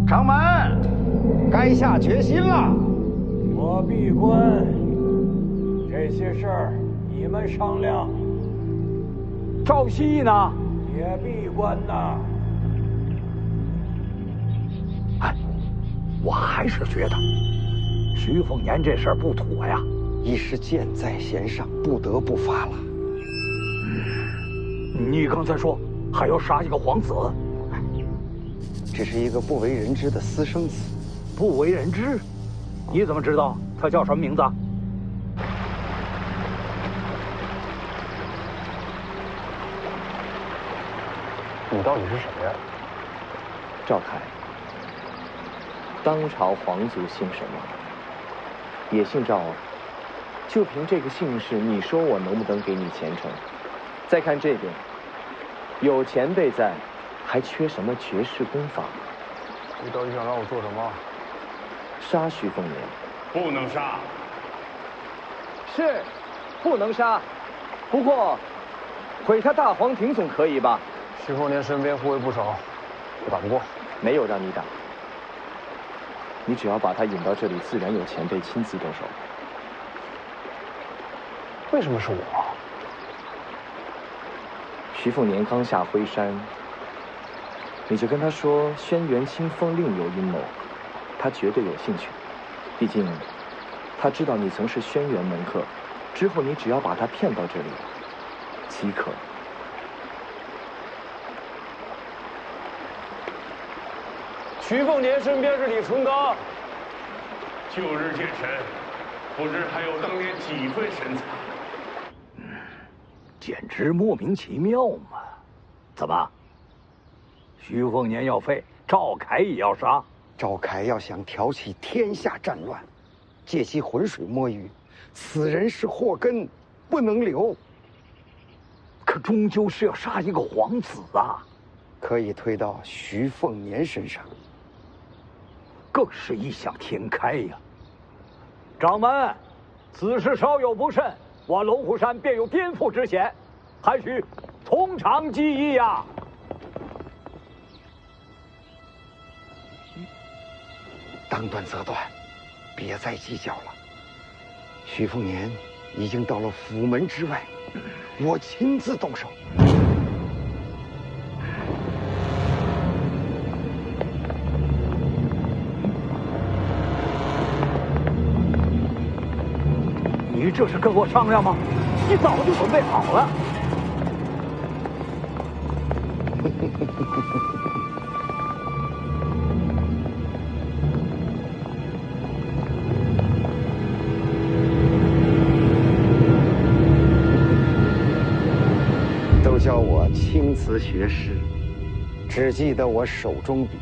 掌门，该下决心了。我闭关，这些事儿你们商量。赵希义呢？也闭关呐。哎，我还是觉得徐凤年这事儿不妥呀。一时箭在弦上，不得不发了。你刚才说还要杀一个皇子，这是一个不为人知的私生子。不为人知？你怎么知道他叫什么名字？你到底是谁呀？赵凯，当朝皇族姓什么？也姓赵啊。就凭这个姓氏，你说我能不能给你前程？再看这边，有前辈在，还缺什么绝世功法？你到底想让我做什么？杀徐凤年。不能杀。是，不能杀。不过，毁他大黄庭总可以吧？徐凤年身边护卫不少，我打不过。没有让你打，你只要把他引到这里，自然有前辈亲自动手。为什么是我？徐凤年刚下灰山，你就跟他说轩辕清风另有阴谋，他绝对有兴趣。毕竟，他知道你曾是轩辕门客，之后你只要把他骗到这里，即可。徐凤年身边是李淳刚，旧日见神，不知还有当年几分神采。简直莫名其妙嘛！怎么？徐凤年要废，赵凯也要杀？赵凯要想挑起天下战乱，借其浑水摸鱼，此人是祸根，不能留。可终究是要杀一个皇子啊！可以推到徐凤年身上，更是异想天开呀！掌门，此事稍有不慎，我龙虎山便有颠覆之险，还需从长计议呀！当断则断，别再计较了。徐凤年已经到了府门之外，我亲自动手。你这是跟我商量吗？你早就准备好了。都叫我青瓷学士，只记得我手中笔，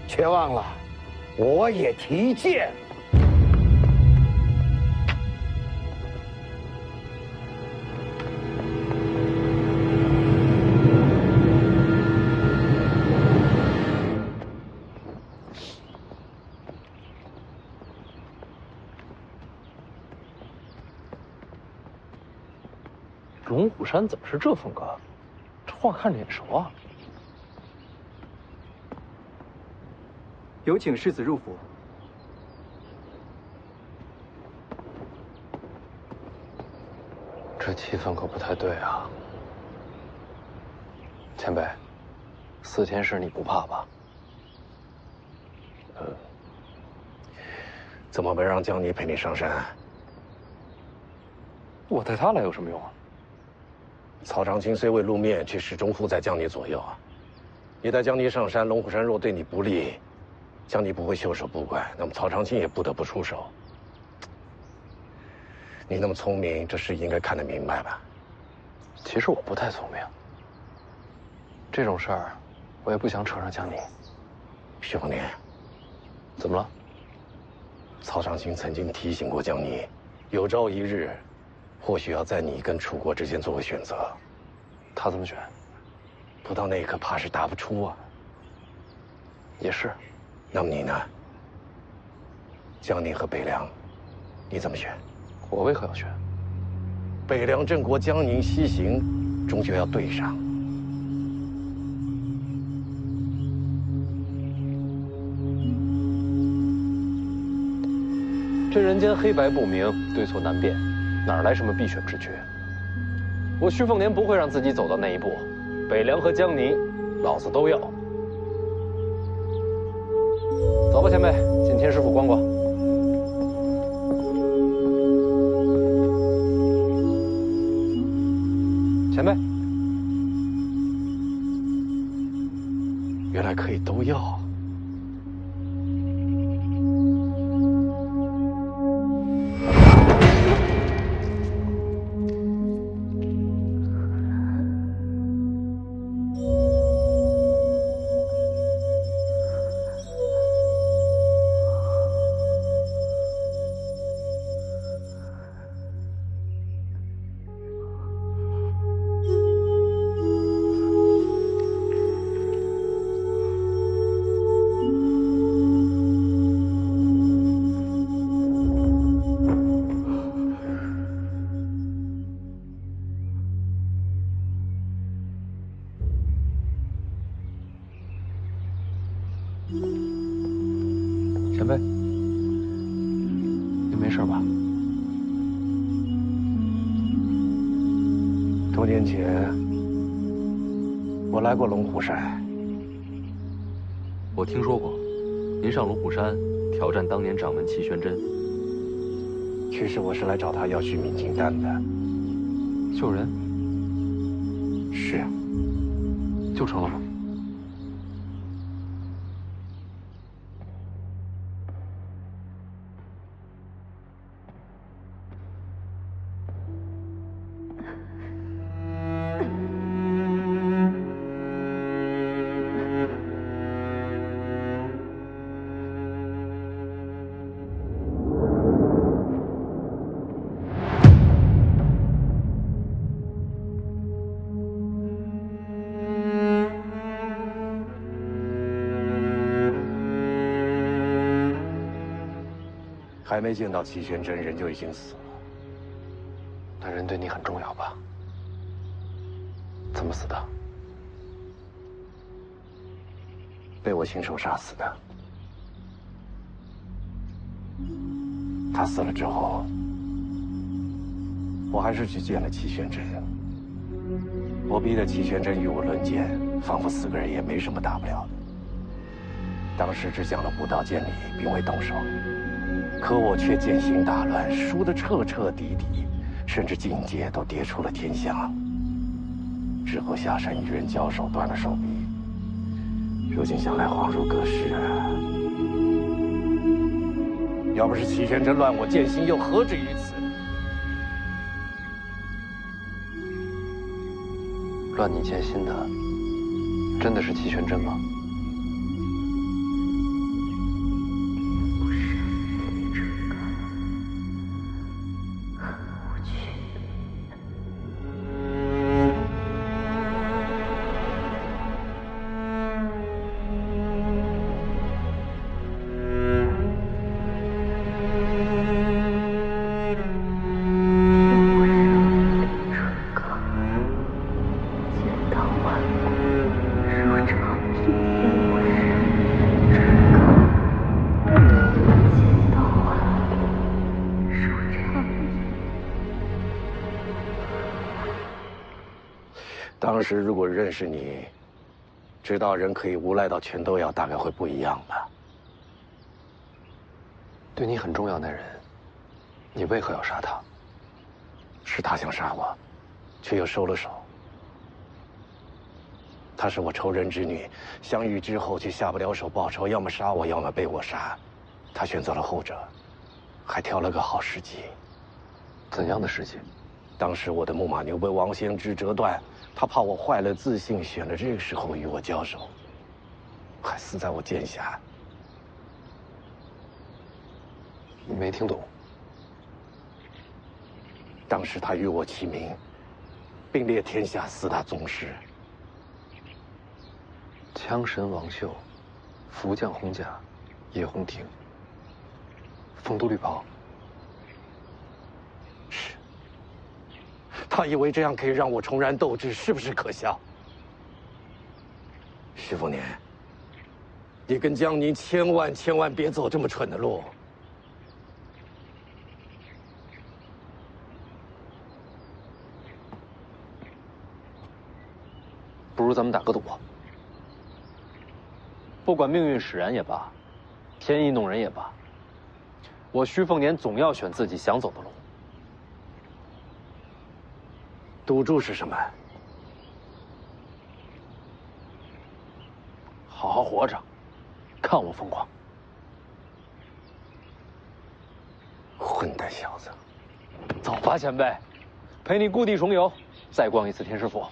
却忘了我也提剑。龙虎山怎么是这风格？这话看着眼熟啊！有请世子入府。这气氛可不太对啊！前辈，4天使你不怕吧？怎么没让江泥陪你上山？我带他来有什么用啊？曹长青虽未露面，却始终护在江泥左右啊。你带江泥上山，龙虎山若对你不利，江泥不会袖手不管，那么曹长青也不得不出手。你那么聪明，这事应该看得明白吧？其实我不太聪明，这种事儿我也不想扯上江泥。徐凤年，怎么了？曹长青曾经提醒过江泥，有朝一日，或许要在你跟楚国之间做个选择。他怎么选？不到那一刻，怕是答不出啊。也是。那么你呢？江宁和北凉，你怎么选？我为何要选？北凉郑国江宁西行，终究要对上。这人间黑白不明，对错难辨，哪来什么必选之决？我徐凤年不会让自己走到那一步，北凉和江宁，老子都要。走吧，前辈，进天师府逛逛。前辈，原来可以都要。前辈，您没事吧？多年前，我来过龙虎山。我听说过，您上龙虎山挑战当年掌门齐玄真。其实我是来找他要续冥金丹的。救人？是。救成了吗？还没见到齐玄真，人就已经死了。那人对你很重要吧？怎么死的？被我亲手杀死的。他死了之后，我还是去见了齐玄真。我逼得齐玄真与我论剑，仿佛4个人也没什么大不了的。当时只讲了武道剑理，并未动手。可我却剑心大乱，输得彻彻底底，甚至境界都跌出了天香。之后下山与人交手，断了手臂。如今想来恍如隔世啊！要不是齐玄真乱我剑心，又何止于此？乱你剑心的，真的是齐玄真吗？当时如果认识你，知道人可以无赖到全都要，大概会不一样吧。对你很重要那人，你为何要杀他？是他想杀我，却又收了手。她是我仇人之女，相遇之后却下不了手报仇，要么杀我，要么被我杀。她选择了后者，还挑了个好时机。怎样的时机？当时我的木马牛被王仙芝折断，他怕我坏了自信，选了这个时候与我交手，还死在我剑下。你没听懂。当时他与我齐名，并列天下4大宗师。枪神王秀，福将红甲，叶红婷，凤都绿袍。是。他以为这样可以让我重燃斗志，是不是可笑？石凤年，你跟江宁千万别走这么蠢的路。不如咱们打个赌。不管命运使然也罢，天意弄人也罢，我徐凤年总要选自己想走的路。赌注是什么？好好活着，看我疯狂！混蛋小子，走吧，前辈，陪你故地重游，再逛一次天师府。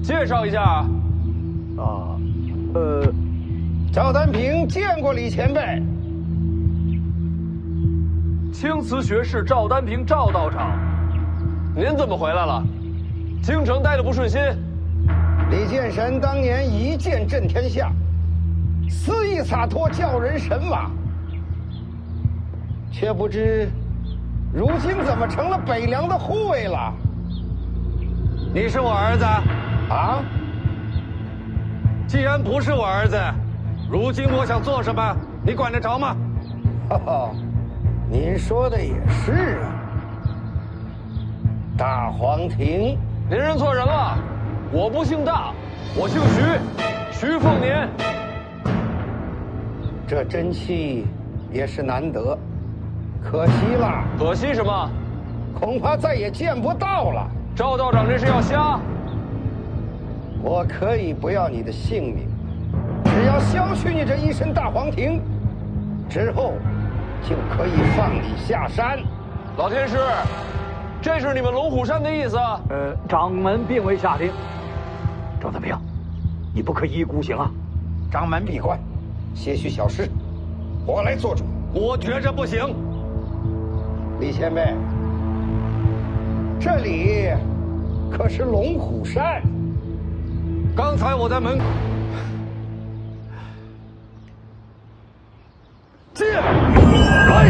介绍一下。赵丹平见过李前辈。青瓷学士赵丹平赵道长，您怎么回来了？京城待得不顺心？李剑神当年一剑震天下，肆意洒脱，叫人神往。却不知，如今怎么成了北凉的护卫了？你是我儿子啊？既然不是我儿子，如今我想做什么，你管得着吗？哈哈，您说的也是啊。大黄庭，您认错人了，我不姓大，我姓徐，徐凤年。这真气也是难得，可惜了。可惜什么？恐怕再也见不到了。赵道长这是要瞎？我可以不要你的性命，只要消去你这一身大黄庭，之后就可以放你下山。老天师，这是你们龙虎山的意思？掌门并未下令。赵丹平，你不可一意孤行啊！掌门闭关，些许小事，我来做主。我觉着不行。李前辈，这里可是龙虎山。刚才我在门口进来。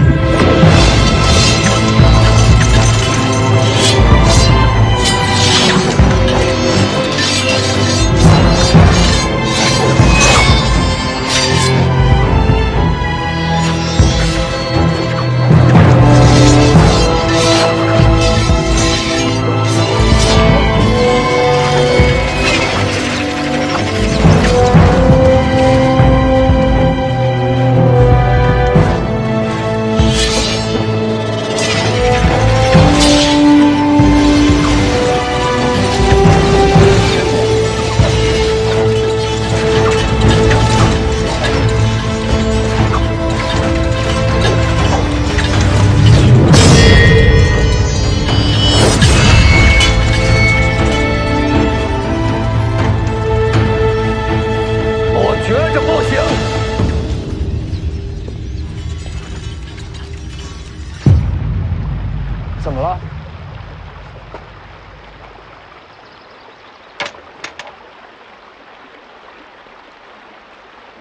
怎么了？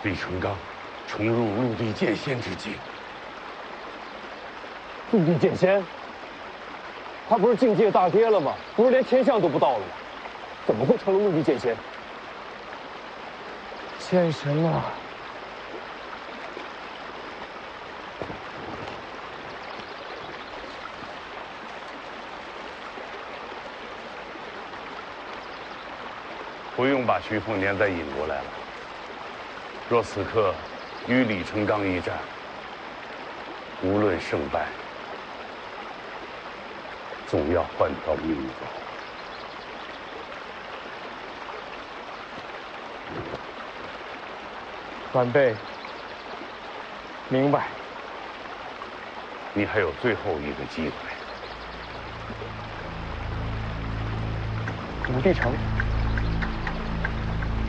李成刚重入陆地剑仙之境。陆地剑仙？他不是境界大跌了吗？不是连天象都不到了吗？怎么会成了陆地剑仙？剑神啊！不用把徐凤年再引过来了。若此刻与李成刚一战，无论胜败，总要换条命走。晚辈明白。你还有最后一个机会。武帝城。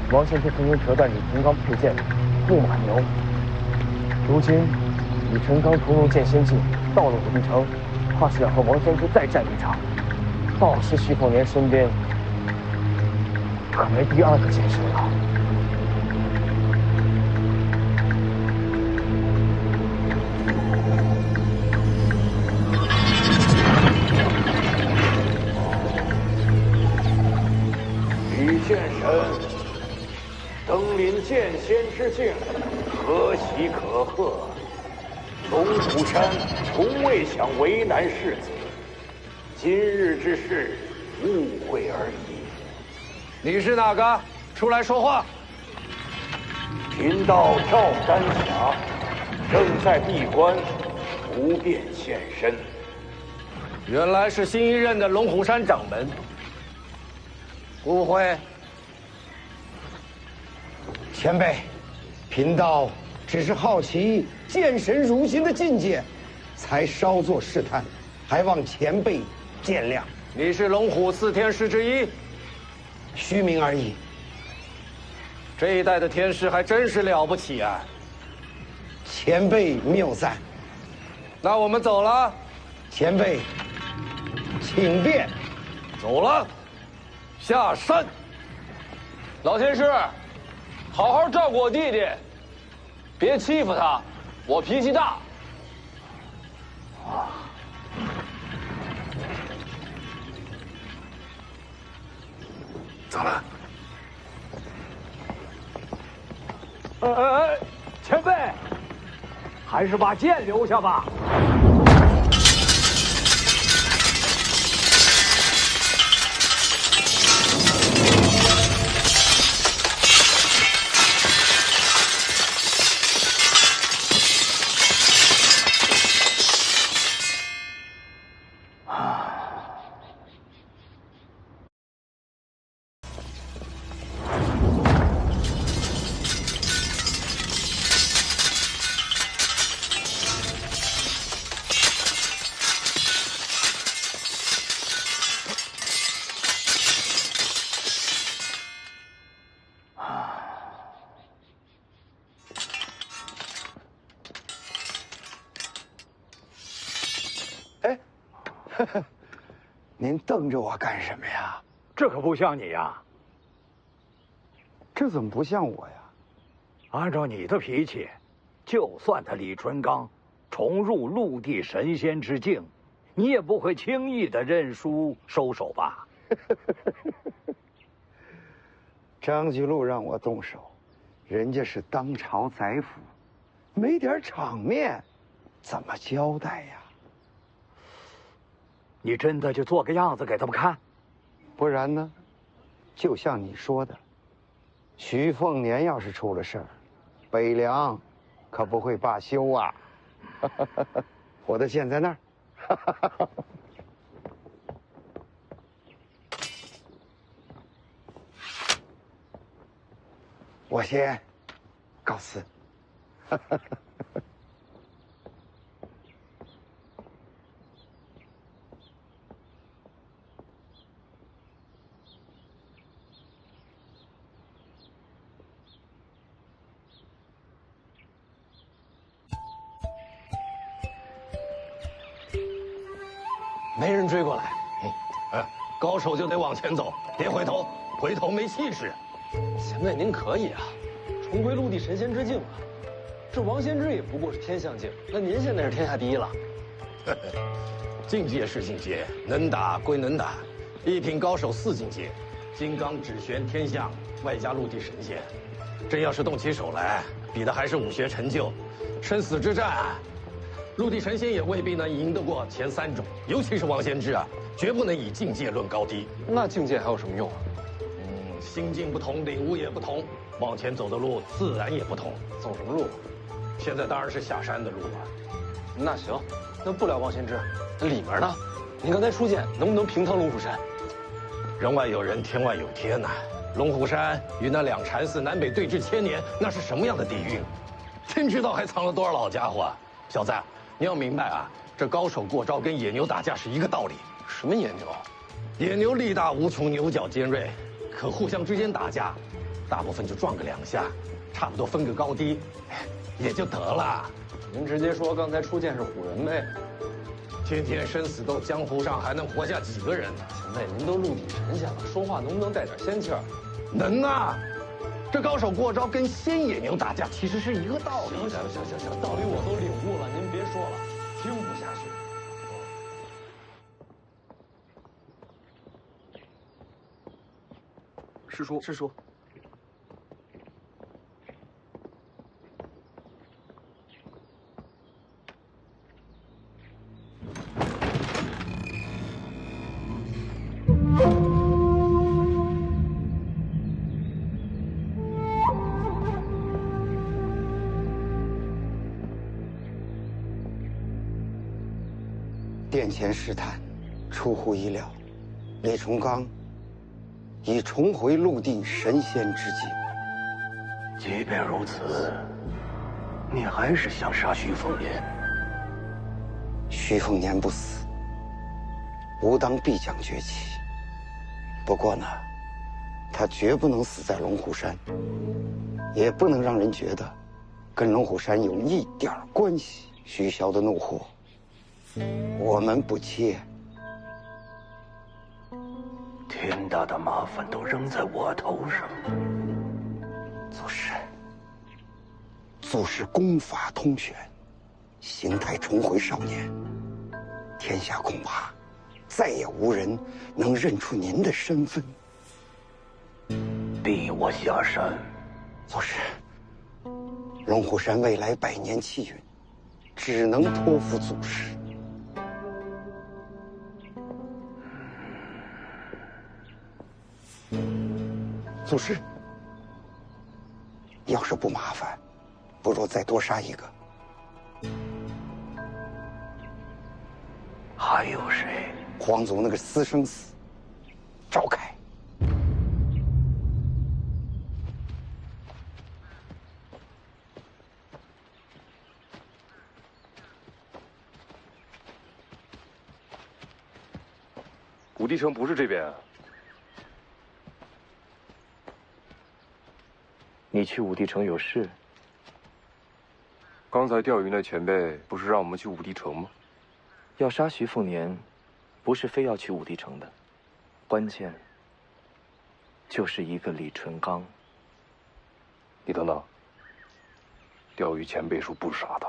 王先知曾经折断李成刚佩剑木马牛，如今李成刚重入剑仙境，到了武帝城，怕是要和王先知再战一场。到时徐凤年身边可没第二个剑神了。李剑神登临剑仙之境，何喜可贺！龙虎山从未想为难世子，今日之事误会而已。你是哪个？出来说话！贫道赵丹霞正在闭关，不便现身。原来是新一任的龙虎山掌门。误会。前辈，贫道只是好奇剑神如今的境界，才稍作试探，还望前辈见谅。你是龙虎4天师之一，虚名而已。这一代的天师还真是了不起啊！前辈谬赞。那我们走了。前辈，请便。走了，下山。老天师，好好照顾我弟弟，别欺负他，我脾气大。走了。前辈，还是把剑留下吧。您瞪着我干什么呀？这可不像你呀！这怎么不像我呀？按照你的脾气，就算他李淳罡重入陆地神仙之境，你也不会轻易的认输收手吧？张居禄让我动手，人家是当朝宰辅，没点场面，怎么交代呀？你真的就做个样子给他们看？不然呢？就像你说的，徐凤年要是出了事儿，北凉可不会罢休啊！我的剑在那儿。我先告辞。没人追过来，高手就得往前走，别回头，回头没气势。前辈您可以啊，重归陆地神仙之境了。这王仙芝也不过是天象境，那您现在是天下第一了。境界是境界，能打归能打，一品高手4境界，金刚指玄天象，外加陆地神仙。真要是动起手来，比的还是武学成就，生死之战。陆地神仙也未必能赢得过前3种，尤其是王仙芝啊，绝不能以境界论高低。那境界还有什么用啊？心境不同，领悟也不同，往前走的路自然也不同。走什么路？现在当然是下山的路了。那行，那不聊王仙芝，那里面呢？您刚才出剑，能不能平趟龙虎山？人外有人，天外有天呐。龙虎山与那2禅寺南北对峙1000年，那是什么样的底蕴？天知道还藏了多少老家伙啊！小子，你要明白啊，这高手过招跟野牛打架是一个道理。什么野牛？野牛力大无穷，牛角尖锐，可互相之间打架，大部分就撞个2下，差不多分个高低，也就得了。您直接说刚才出剑是唬人呗。天天生死斗，江湖上还能活下几个人呢？前辈，您都陆地神仙了，说话能不能带点仙气儿？能啊！这高手过招跟仙野牛打架其实是一个道理。行，道理我都领悟了，您别说了，听不下去。师叔，师叔。殿前试探，出乎意料，李崇罡已重回陆地神仙之境。即便如此，你还是想杀徐凤年？徐凤年不死，吾当必将崛起。不过呢，他绝不能死在龙虎山，也不能让人觉得跟龙虎山有一点关系。徐骁的怒火，我们不切。天大的麻烦都扔在我头上。祖师功法通玄，形态重回少年，天下恐怕再也无人能认出您的身份。逼我下山。祖师，龙虎山未来百年气运，只能托付祖师。祖师，要是不麻烦，不如再多杀一个。还有谁？皇族那个私生子，赵凯。武帝城不是这边啊。你去武帝城有事？刚才钓鱼那前辈不是让我们去武帝城吗？要杀徐凤年，不是非要去武帝城的，关键就是一个李淳刚。你等等，钓鱼前辈说不杀他。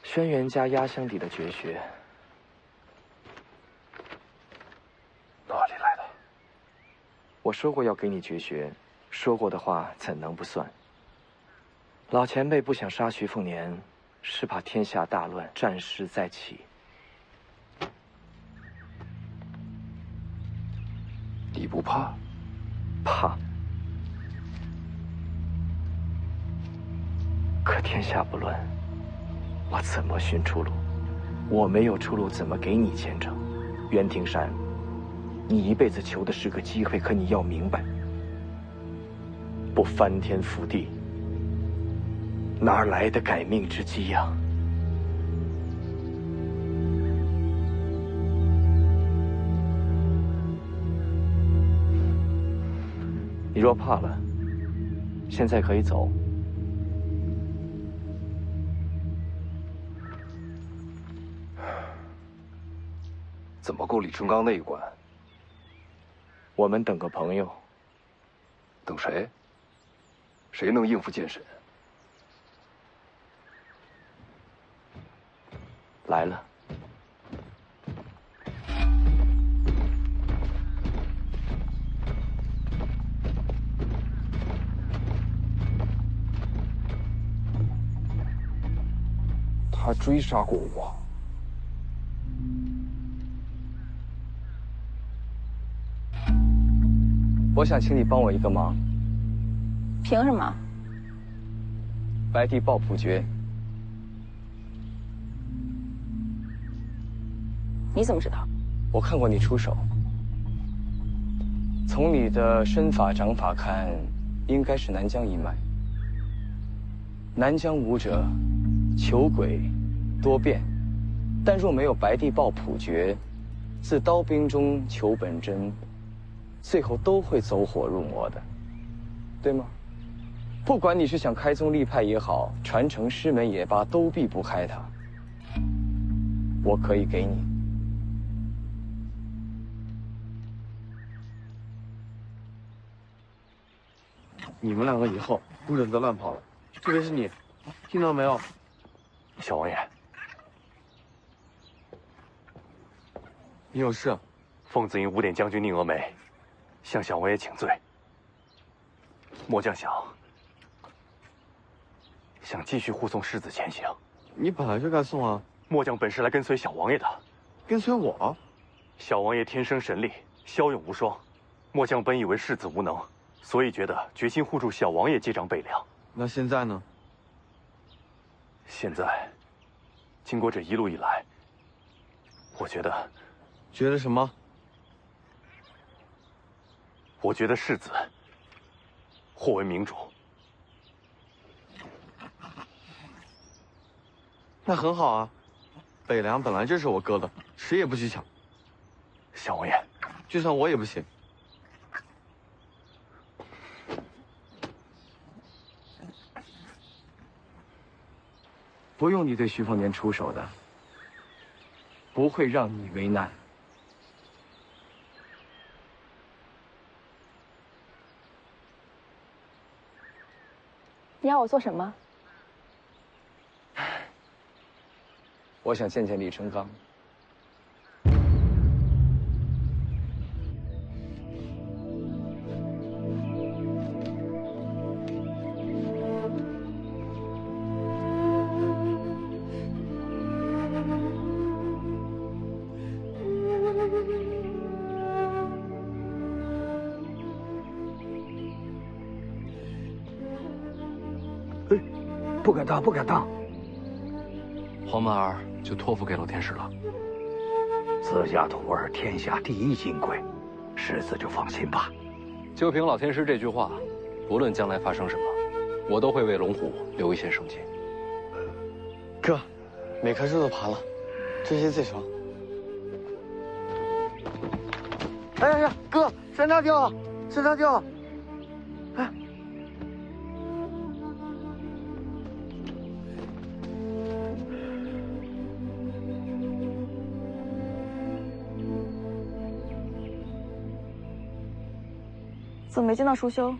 轩辕家压箱底的绝学，哪里来的？我说过要给你绝学，说过的话怎能不算？老前辈不想杀徐凤年，是怕天下大乱，战事再起。你不怕？怕。可天下不乱，我怎么寻出路？我没有出路，怎么给你前程？袁庭山，你一辈子求的是个机会，可你要明白，不翻天覆地，哪来的改命之机呀？你若怕了，现在可以走。怎么过李淳刚那一关？我们等个朋友。等谁？谁能应付剑神？来了。他追杀过我。我想请你帮我一个忙。凭什么？白帝抱朴诀。你怎么知道？我看过你出手。从你的身法掌法看，应该是南疆一脉。南疆武者，求诡多变，但若没有白帝抱朴诀，自刀兵中求本真，最后都会走火入魔的，对吗？不管你是想开宗立派也好，传承师门也罢，都避不开它。我可以给你。你们两个以后不准再乱跑了，特别是你，听到没有？小王爷，你有事？凤子营五典将军宁峨眉向小王爷请罪。末将想继续护送世子前行。你本来就该送啊。末将本是来跟随小王爷的。跟随我？小王爷天生神力，骁勇无双。末将本以为世子无能，所以觉得决心护住小王爷接掌北凉。那现在呢？现在，经过这一路以来，我觉得什么？我觉得世子或为明主，那很好啊，北凉本来就是我哥的，谁也不许抢。萧炎，就算我也不行。不用你对徐凤年出手的，不会让你为难。你要我做什么？我想见见李成钢。不敢当，不敢当。黄曼儿就托付给老天师了。自家徒儿天下第一金贵，世子就放心吧。就凭老天师这句话，不论将来发生什么，我都会为龙虎留一线生机。哥，每棵树都爬了，这些最爽。哎呀，哥，山楂掉了，山楂掉了！哎。怎么没见到舒修？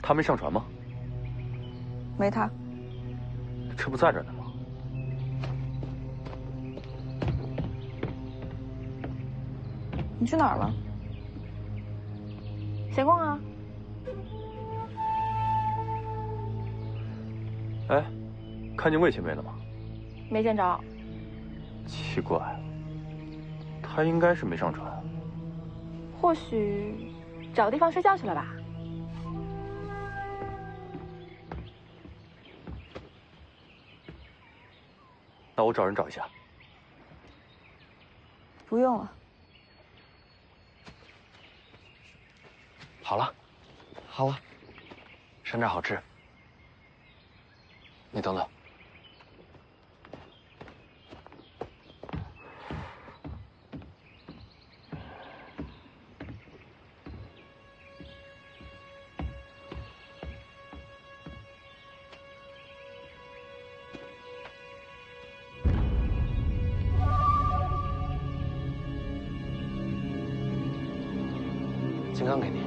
他没上船吗？没他。这不在这呢吗？你去哪儿了？闲逛啊。哎，看见魏前辈了吗？没见着。奇怪，他应该是没上船。或许找个地方睡觉去了吧。那我找人找一下。不用了。好了，好了，山楂好吃。你等等。金刚给你。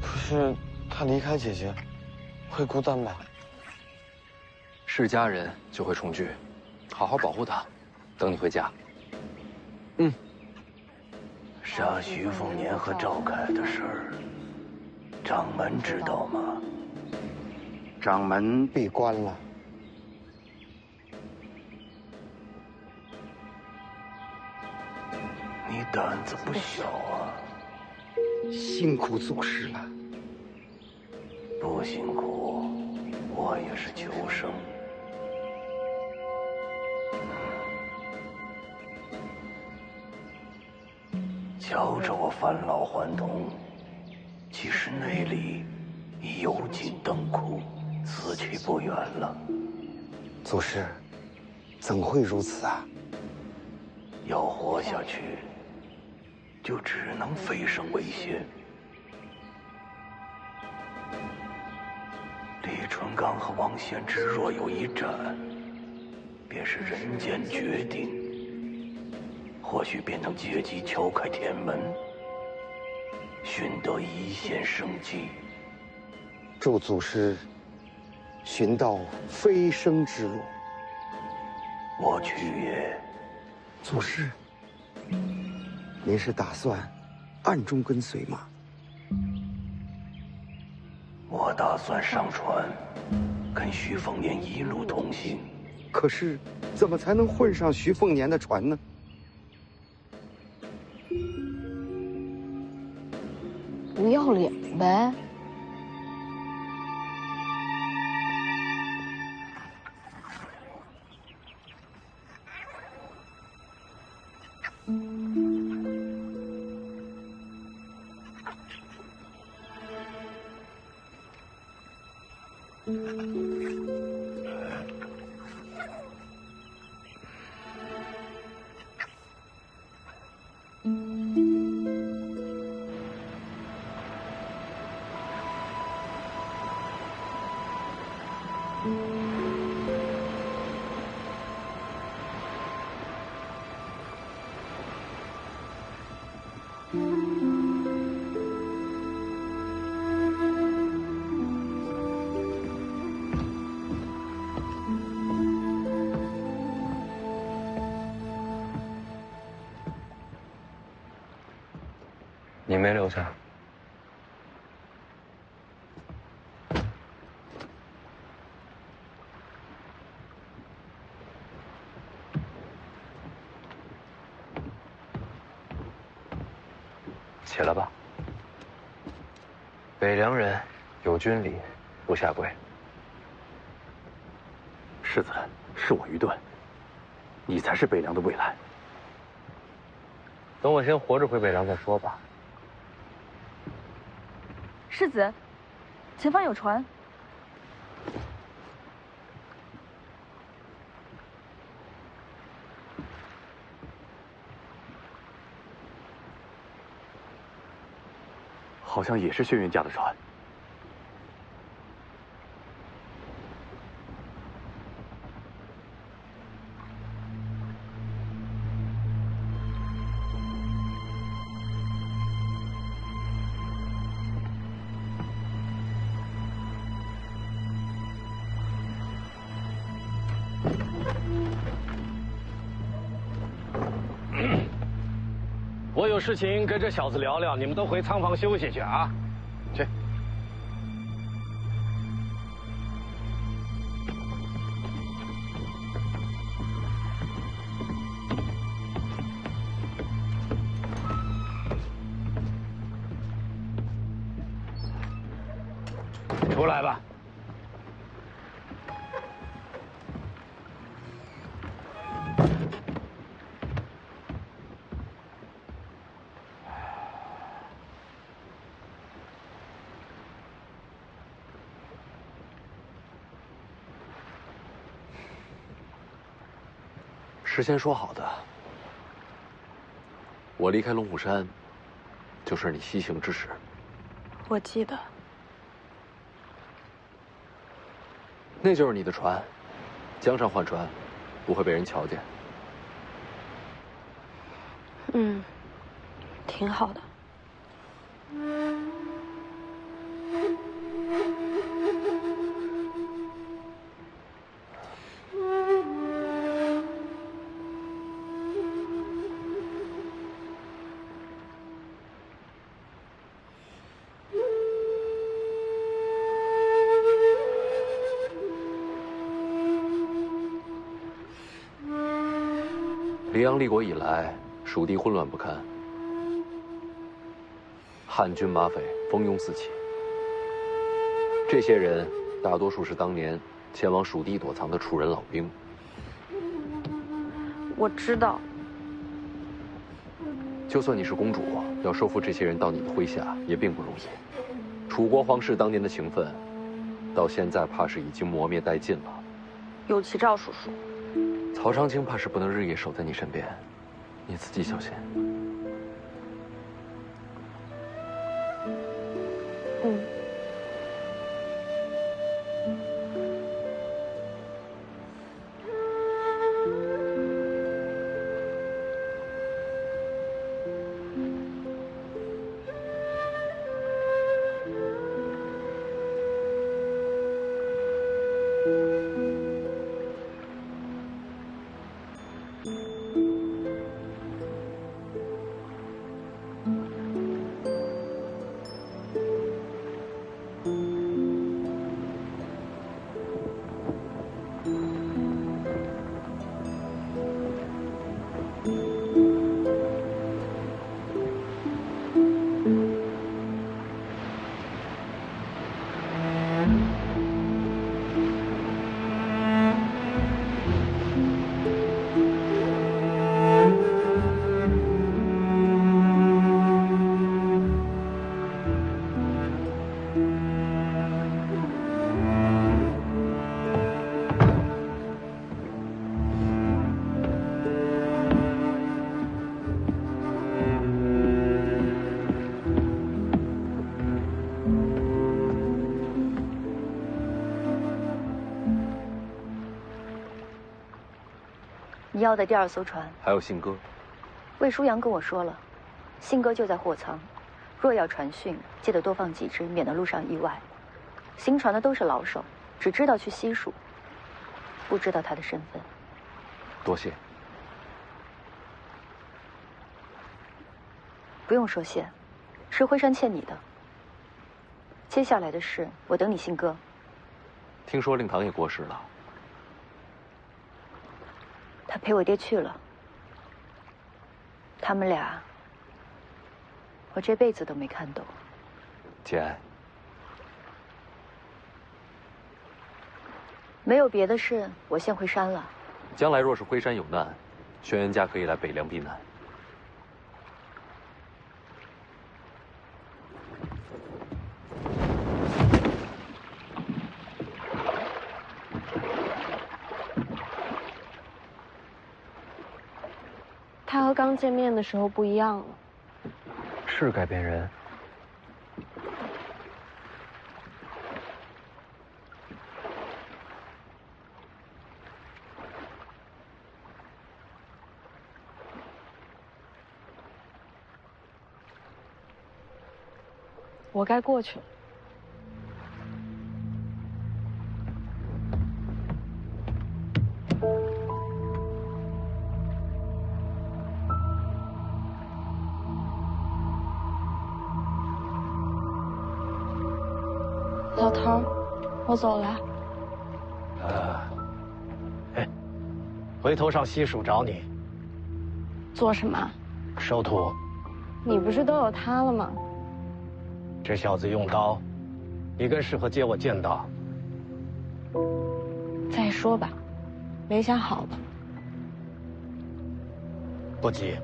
可是他离开姐姐，会孤单吧？是家人就会重聚，好好保护他，等你回家。杀徐凤年和赵凯的事儿，掌门知道吗？掌门闭关了。你胆子不小啊！辛苦祖师了。不辛苦，我也是求生。瞧着我返老还童，其实内里已油尽灯枯，死去不远了。祖师，怎会如此啊？要活下去，就只能飞升为仙。李淳罡和王献之若有一战，便是人间决定，或许便能借机敲开天门，寻得一线生机。祝祖师寻到飞升之路。我去也。祖师，您是打算暗中跟随吗？我打算上船，跟徐凤年一路同行。可是，怎么才能混上徐凤年的船呢？不要脸呗！你没留下。起来吧。北凉人有军礼，不下跪。世子，是我愚钝，你才是北凉的未来。等我先活着回北凉再说吧。世子，前方有船。好像也是轩辕家的船。我有事情跟这小子聊聊，你们都回仓房休息去啊，去。出来吧。事先说好的，我离开龙虎山，就是你西行之时。我记得。那就是你的船，江上换船，不会被人瞧见。嗯，挺好的。黎阳立国以来，蜀地混乱不堪，汉军马匪蜂拥四起。这些人大多数是当年前往蜀地躲藏的楚人老兵。我知道。就算你是公主，要收服这些人到你的麾下，也并不容易。楚国皇室当年的情分，到现在怕是已经磨灭殆尽了。有其赵叔叔。曹长青怕是不能日夜守在你身边，你自己小心。嗯。你要的第2艘船还有信鸽。魏舒阳跟我说了，信鸽就在货舱，若要传讯，记得多放几只，免得路上意外。行船的都是老手，只知道去悉数，不知道他的身份。多谢。不用说谢，是辉山欠你的。接下来的事，我等你信鸽。听说令堂也过世了。他陪我爹去了。他们俩，我这辈子都没看懂。姐，没有别的事，我先回山了。将来若是辉山有难，轩辕家可以来北凉避难。他和刚见面的时候不一样了。是改变人。我该过去了。老头儿，我走了。回头上西蜀找你。做什么？收徒。你不是都有他了吗？这小子用刀，你更适合接我剑道。再说吧，没想好吧。不急。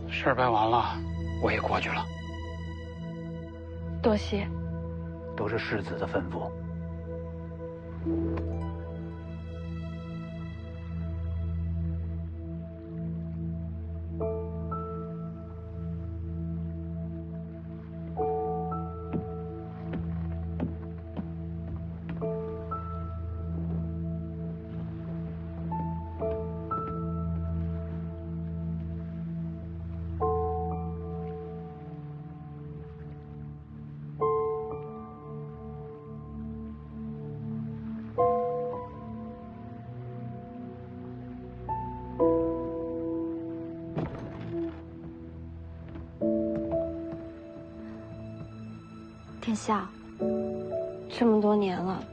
事儿办完了，我也过去了。多谢。都是世子的吩咐。殿下，这么多年了，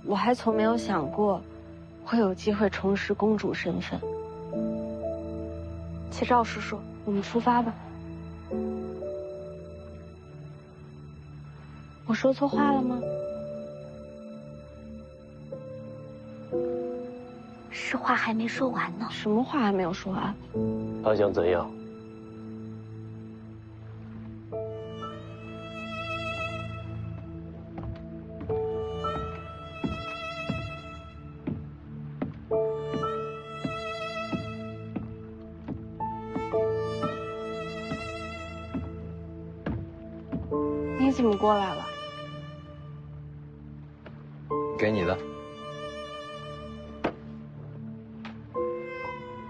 我还从没有想过会有机会重拾公主身份。启赵叔叔，我们出发吧。我说错话了吗？是话还没说完呢。什么话还没有说完？他想怎样？你怎么过来了？给你的。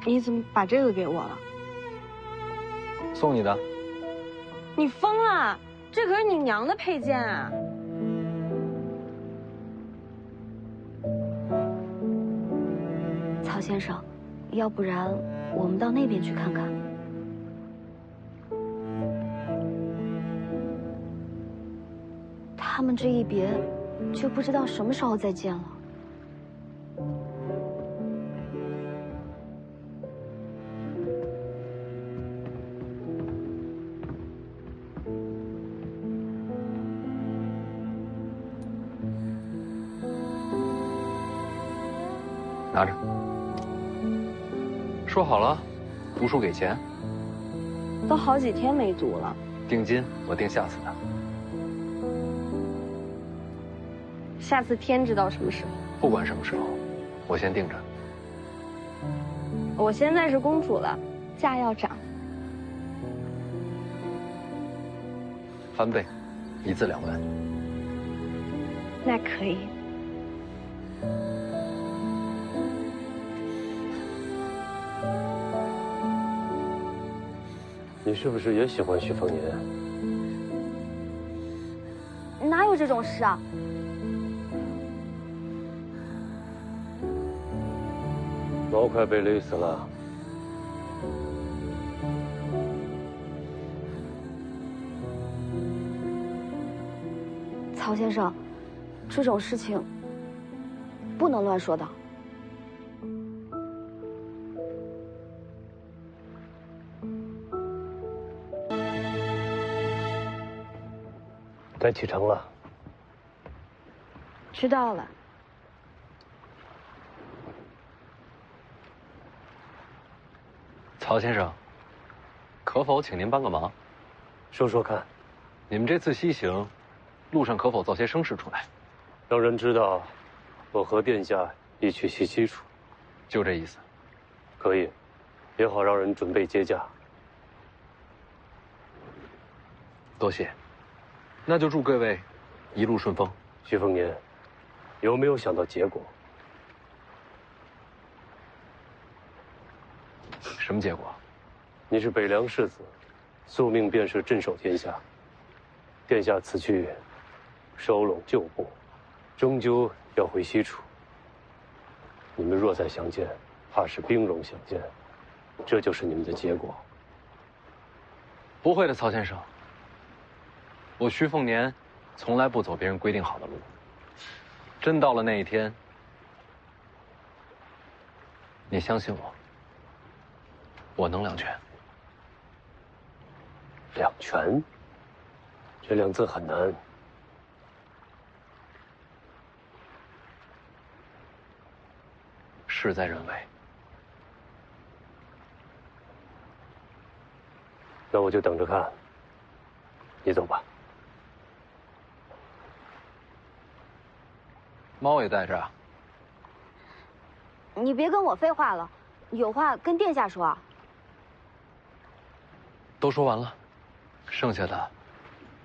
你怎么把这个给我了？送你的。你疯了！这可是你娘的佩剑啊！曹先生，要不然我们到那边去看看。他们这一别，就不知道什么时候再见了。拿着。说好了，读书给钱。都好几天没读了。定金我定下次的。下次天知道什么时候。不管什么时候，我先定着。我现在是公主了，价要涨。翻倍，1字2文。那可以。你是不是也喜欢徐凤年？哪有这种事啊？毛快被勒死了。曹先生，这种事情不能乱说的。该启程了。知道了。曹先生，可否请您帮个忙？说说看。你们这次西行，路上可否造些声势出来，让人知道我和殿下一去西西处？就这意思。可以，也好让人准备接驾。多谢。那就祝各位一路顺风。徐凤年，有没有想到结果？什么结果？你是北凉世子，宿命便是镇守天下。殿下此去，收拢旧部，终究要回西楚。你们若再相见，怕是兵戎相见，这就是你们的结果。不会的，曹先生。我徐凤年，从来不走别人规定好的路。真到了那一天，你相信我，我能两全。两全？这2字很难。事在人为。那我就等着看。你走吧。猫也带着啊。你别跟我废话了，有话跟殿下说啊。都说完了，剩下的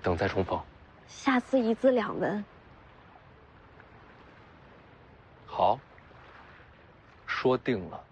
等再重逢。下次1字2文。好，说定了。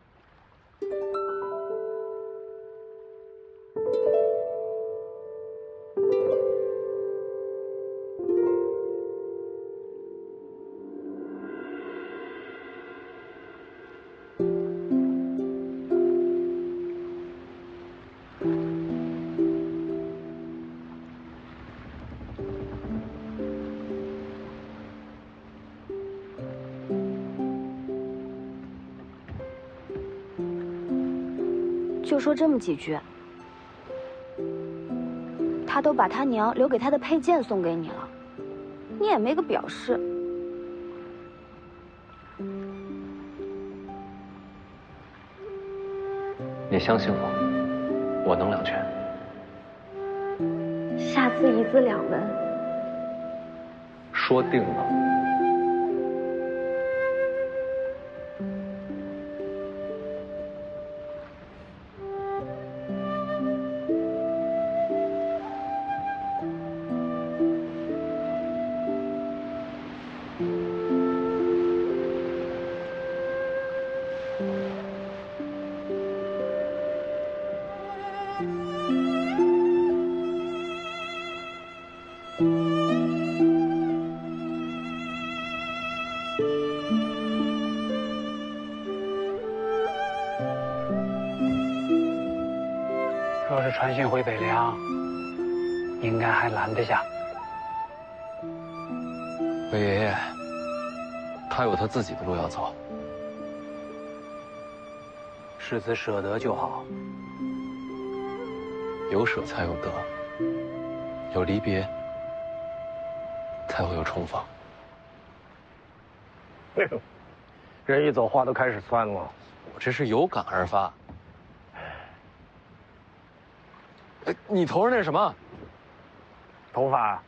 就说这么几句。他都把他娘留给他的佩剑送给你了，你也没个表示。你相信我，我能两全。下次一字两文。说定了。若是传讯回北凉，应该还拦得下。北爷爷，他有他自己的路要走。世子舍得就好。有舍才有得，有离别才会有重逢。人一走，话都开始酸了。我这是有感而发。你头上那是什么？头发。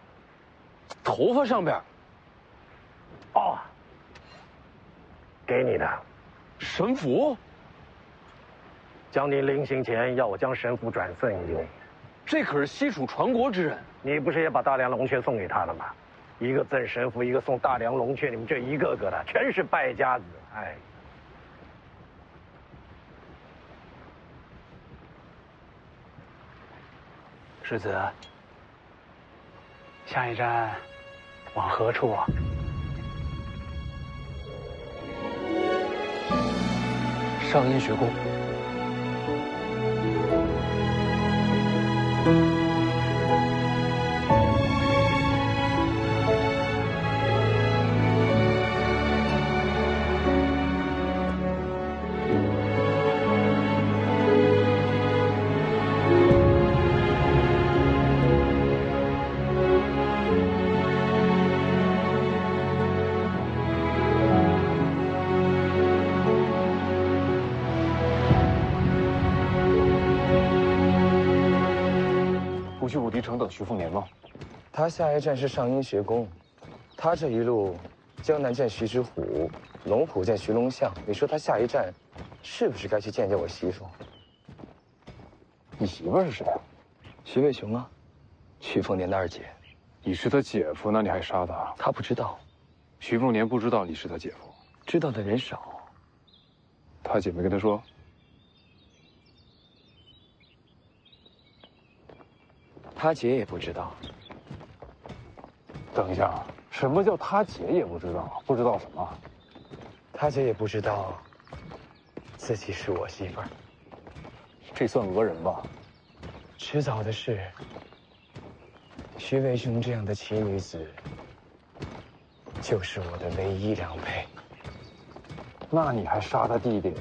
头发上边。哦，给你的。神符。将军临行前要我将神符转赠于你。这可是西楚传国之人。你不是也把大梁龙雀送给他了吗？一个赠神符，一个送大梁龙雀，你们这一个个的全是败家子，哎。世子，下一站往何处啊？上阴学宫。去武帝城等徐凤年吗？他下一站是上阴学宫，他这一路江南见徐知虎，龙虎见徐龙象，你说他下一站是不是该去见见我媳妇？你媳妇是谁啊？徐渭雄啊，徐凤年的二姐。你是他姐夫，那你还杀他？他不知道。徐凤年不知道你是他姐夫，知道的人少。他姐没跟他说？他姐也不知道。等一下，什么叫他姐也不知道？不知道什么？他姐也不知道自己是我媳妇儿。这算讹人吧？迟早的事。徐渭雄这样的奇女子，就是我的唯一良配。那你还杀他弟弟？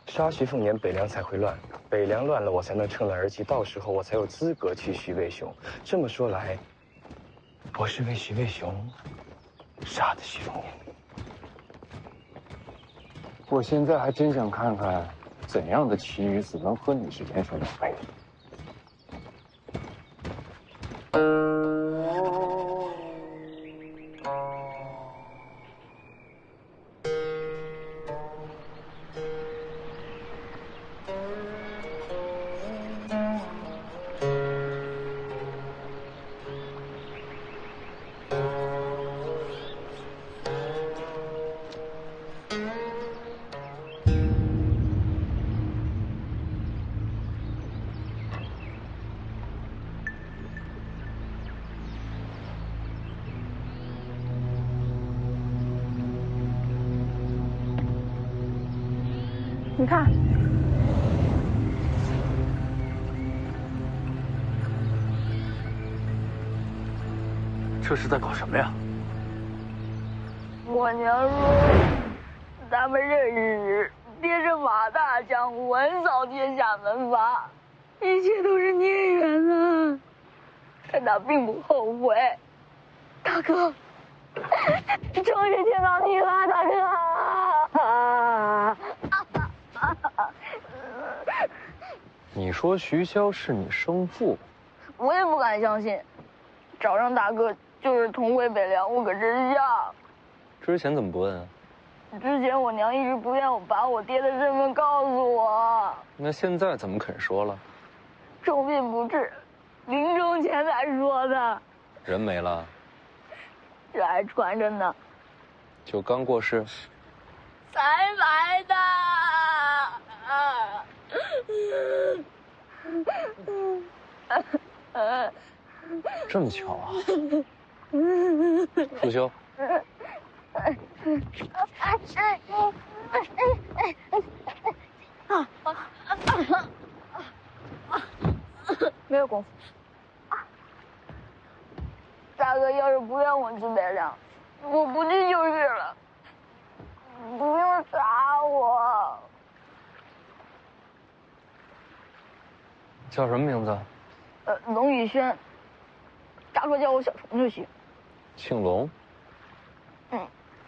杀徐凤年，北凉才会乱。北凉乱了，我才能趁乱而起，到时候我才有资格去徐渭雄。这么说来，我是为徐渭雄杀的徐凤年。我现在还真想看看，怎样的奇女子能和你是天生两配。你看，这是在搞什么呀？我娘说，咱们认识时爹是马大将军，横扫天下门阀，一切都是孽缘啊！但他并不后悔。大哥，终于见到你了，大哥！你说徐骁是你生父？我也不敢相信，找上大哥就是同回北凉，我可真相。之前怎么不问啊？之前我娘一直不愿我把我爹的身份告诉我。那现在怎么肯说了？重病不治，临终前才说的。人没了？这还传着呢。就刚过世？才来的。这么巧啊！傅修。没有功夫。大哥要是不愿我去北凉，我不去就是了。不用杀我。叫什么名字？龙宇轩。大哥叫我小虫就行。姓龙。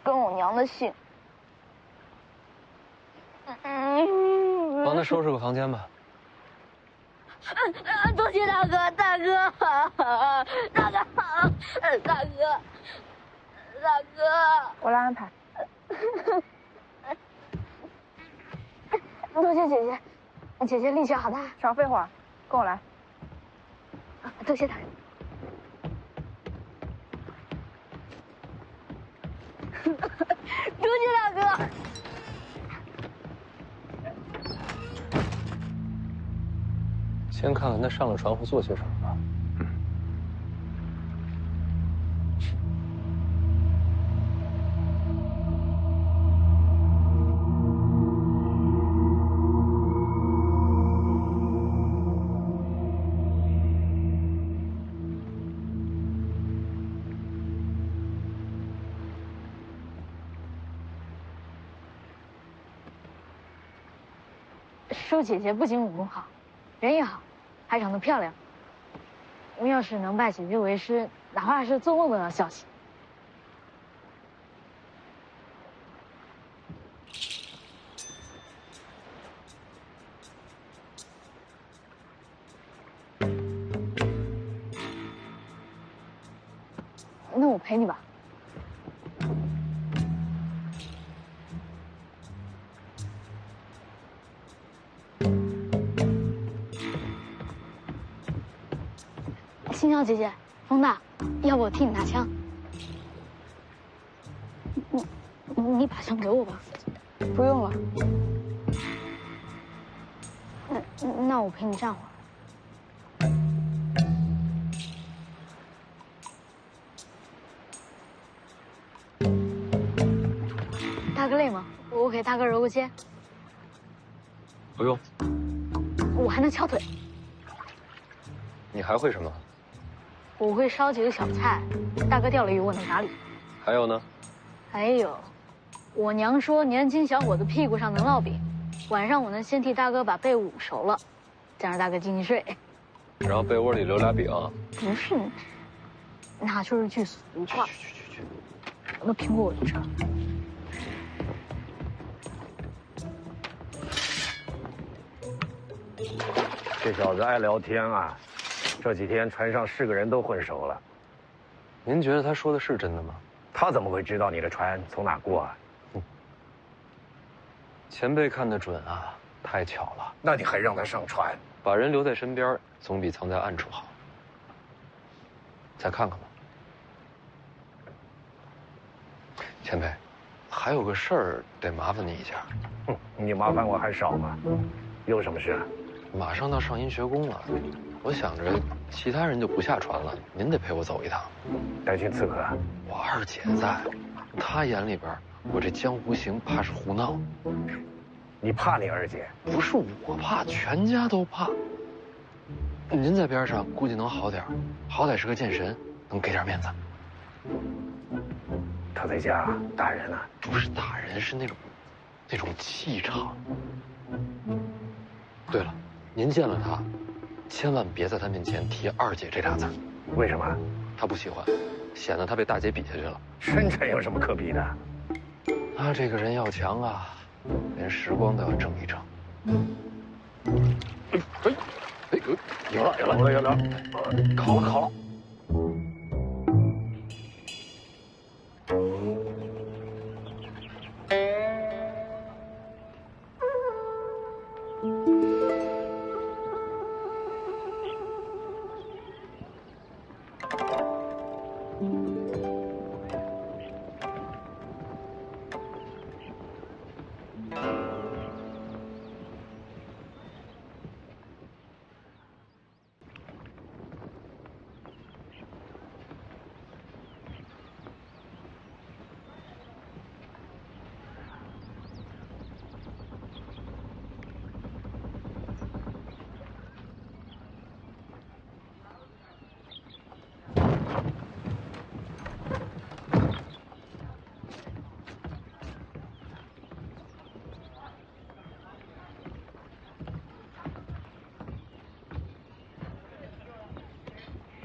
跟我娘的姓。帮他收拾个房间吧。多谢大哥，大哥，大哥，大哥，大哥，我来安排。多谢姐姐，姐姐力气好大。少废话，跟我来。多谢大哥。多谢大哥。先看看他上了船会做些什么吧。舒姐姐不仅武功好，人也好，还长得漂亮。我要是能拜姐姐为师，哪怕是做梦都要笑起。那我陪你吧。青椒姐姐，风大，要不我替你拿枪？你把枪给我吧。不用了。那我陪你站会儿。大哥累吗？我给大哥揉个肩。不用。我还能敲腿。你还会什么？我会烧几个小菜，大哥钓了鱼我能打理。还有呢？还有，我娘说年轻小伙子屁股上能烙饼，晚上我能先替大哥把被捂熟了，再让大哥进去睡。然后被窝里留俩饼。不是，那就是句俗话。去，那苹果我就吃了。这小子爱聊天啊。这几天船上是个人都混熟了。您觉得他说的是真的吗？他怎么会知道你的船从哪过啊？前辈看得准啊，太巧了。那你还让他上船？把人留在身边，总比藏在暗处好。再看看吧。前辈，还有个事儿得麻烦你一下。你麻烦我还少吗？有什么事？马上到上阴学宫了。我想着其他人就不下船了，您得陪我走一趟。带群刺客？我二姐在，她眼里边我这江湖行怕是胡闹。你怕你二姐？不是我怕，全家都怕。您在边上估计能好点，好歹是个剑神，能给点面子。他在家打人呢？不是打人，是那种那种气场。对了，您见了他，千万别在他面前提二姐这俩字。为什么？他不喜欢，显得他被大姐比下去了。深沉有什么可比的？他这个人要强啊，连时光都要争一争。有了，烤了。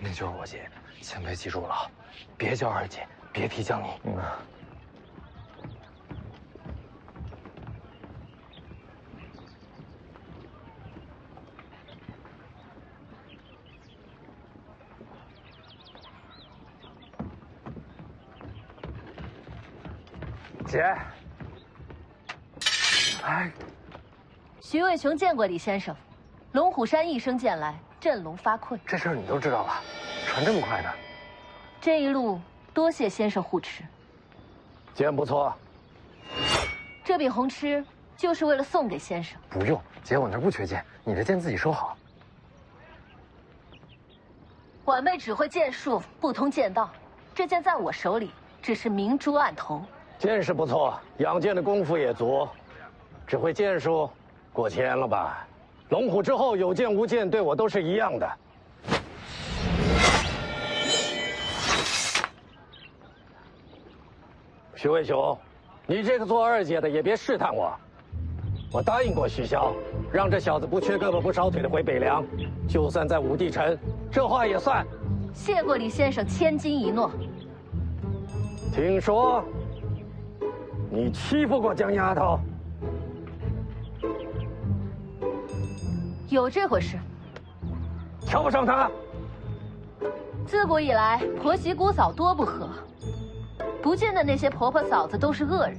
那就是我姐，前辈记住了，别叫二姐，别提江宁。姐，哎，徐渭雄见过李先生，龙虎山一声剑来，振聋发聩。这事儿你都知道了，传这么快呢？这一路多谢先生护持。剑不错。这柄红螭就是为了送给先生。不用，姐，我那儿不缺剑，你的剑自己收好。晚辈只会剑术，不通剑道，这剑在我手里只是明珠暗投。剑是不错，养剑的功夫也足，只会剑术，过谦了吧？龙虎之后有剑无剑，对我都是一样的。徐渭雄，你这个做二姐的也别试探我。我答应过徐骁，让这小子不缺胳膊不少腿的回北凉，就算在武帝城，这话也算。谢过李先生千金一诺。听说你欺负过江丫头？有这回事？瞧不上她？自古以来，婆媳姑嫂多不和，不见得那些婆婆嫂子都是恶人，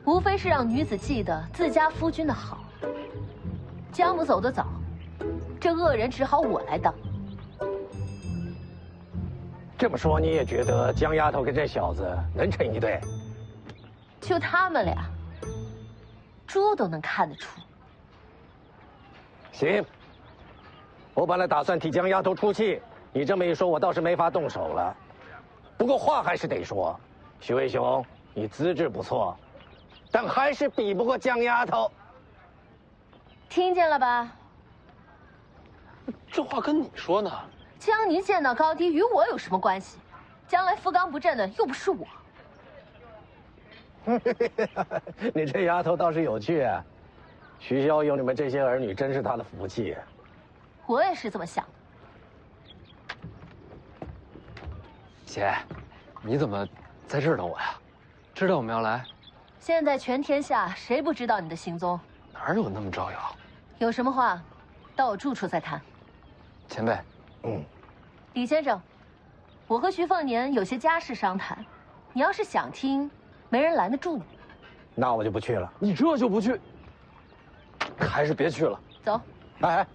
无非是让女子记得自家夫君的好。家母走得早，这恶人只好我来当。这么说，你也觉得江丫头跟这小子能成一对？就他们俩，猪都能看得出。行，我本来打算替江丫头出气，你这么一说，我倒是没法动手了。不过话还是得说，徐渭雄，你资质不错，但还是比不过江丫头。听见了吧？这话跟你说呢。江宁剑道高低与我有什么关系？将来富冈不振的又不是我。你这丫头倒是有趣啊！徐骁有你们这些儿女，真是他的福气。我也是这么想的。姐，你怎么在这儿等我呀？知道我们要来？现在全天下谁不知道你的行踪？哪有那么招摇？有什么话，到我住处再谈。前辈，李先生，我和徐凤年有些家事商谈，你要是想听，没人拦得住你。那我就不去了。你这就不去？还是别去了。走。哎，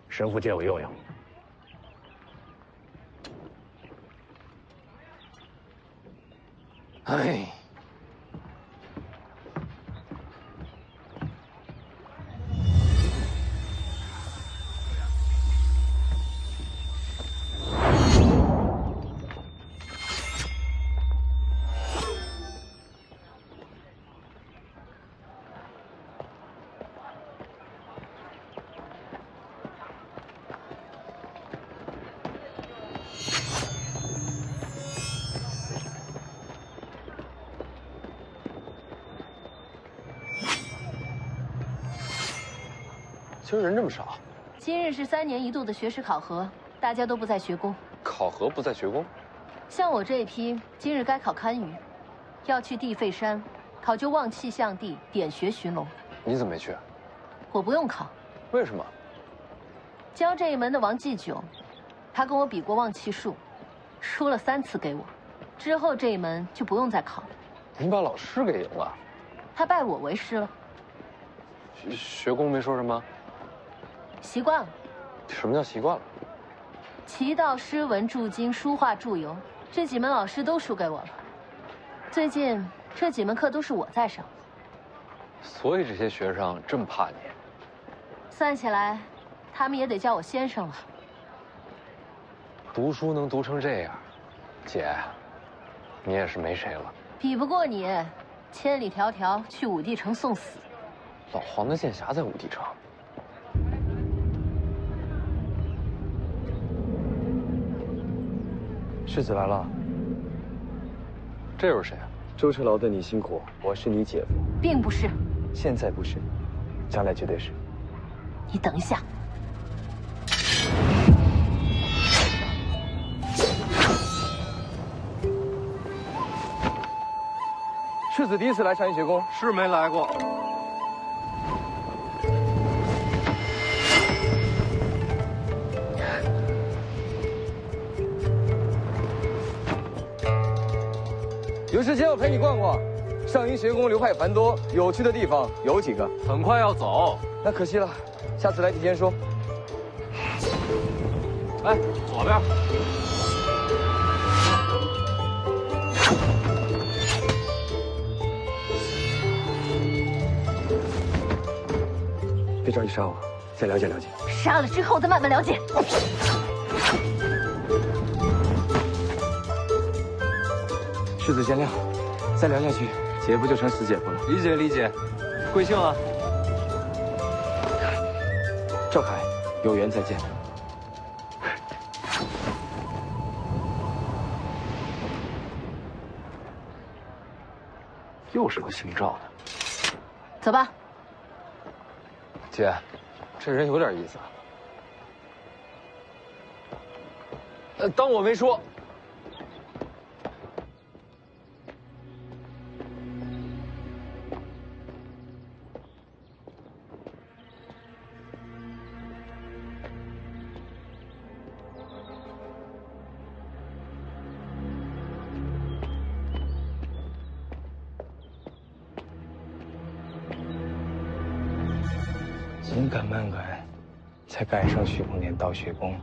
神符借我用用。哎。这人这么少？今日是3年1度的学时考核，大家都不在学宫。考核不在学宫？像我这一批，今日该考堪舆，要去地费山考究望气象地，点穴寻龙。你怎么没去？我不用考。为什么？教这一门的王继久，他跟我比过望气术，输了3次给我，之后这一门就不用再考了。你把老师给赢了？他拜我为师了。学宫没说什么？习惯了。什么叫习惯了？棋道、诗文、注经、书画、注游，这几门老师都输给我了。最近这几门课都是我在上。所以这些学生这么怕你？算起来，他们也得叫我先生了。读书能读成这样，姐，你也是没谁了。比不过你，千里迢迢去武帝城送死。老黄的剑侠在武帝城。世子来了。这又是谁啊？舟车劳顿你辛苦，我是你姐夫。并不是。现在不是，将来绝对是。你等一下。世子第一次来上医学宫，是没来过。有时间我陪你逛逛。上医学宫流派繁多，有趣的地方有几个。很快要走，那可惜了，下次来提前说。哎，左边。别着急杀我，再了解了解。杀了之后再慢慢了解。世子见谅，再聊下去，姐夫就成死姐夫了。理解理解，贵姓啊？赵凯，有缘再见。又是个姓赵的。走吧。姐，这人有点意思啊。当我没说。紧赶慢赶，才赶上徐凤年到学宫。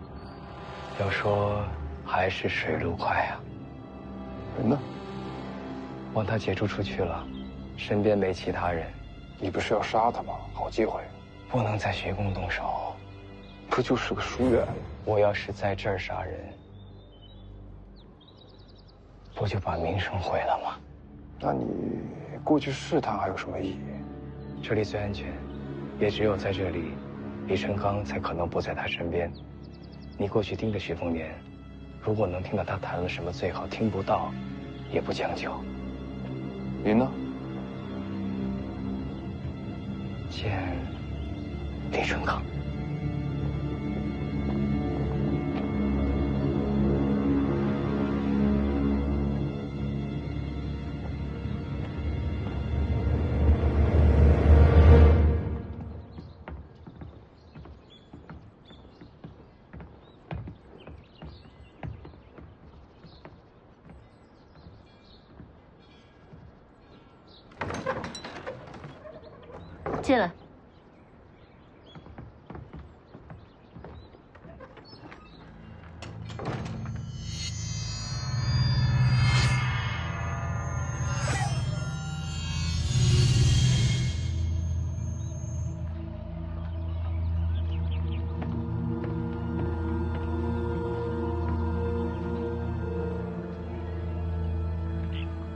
要说还是水路快啊。人呢？帮他解除出去了，身边没其他人。你不是要杀他吗？好机会。不能在学宫动手。不就是个疏远？我要是在这儿杀人，不就把名声毁了吗？那你过去试探还有什么意义？这里最安全。也只有在这里，李成刚才可能不在他身边。你过去盯着徐凤年，如果能听到他谈了什么最好，听不到也不将就。您呢？见李成刚。进来。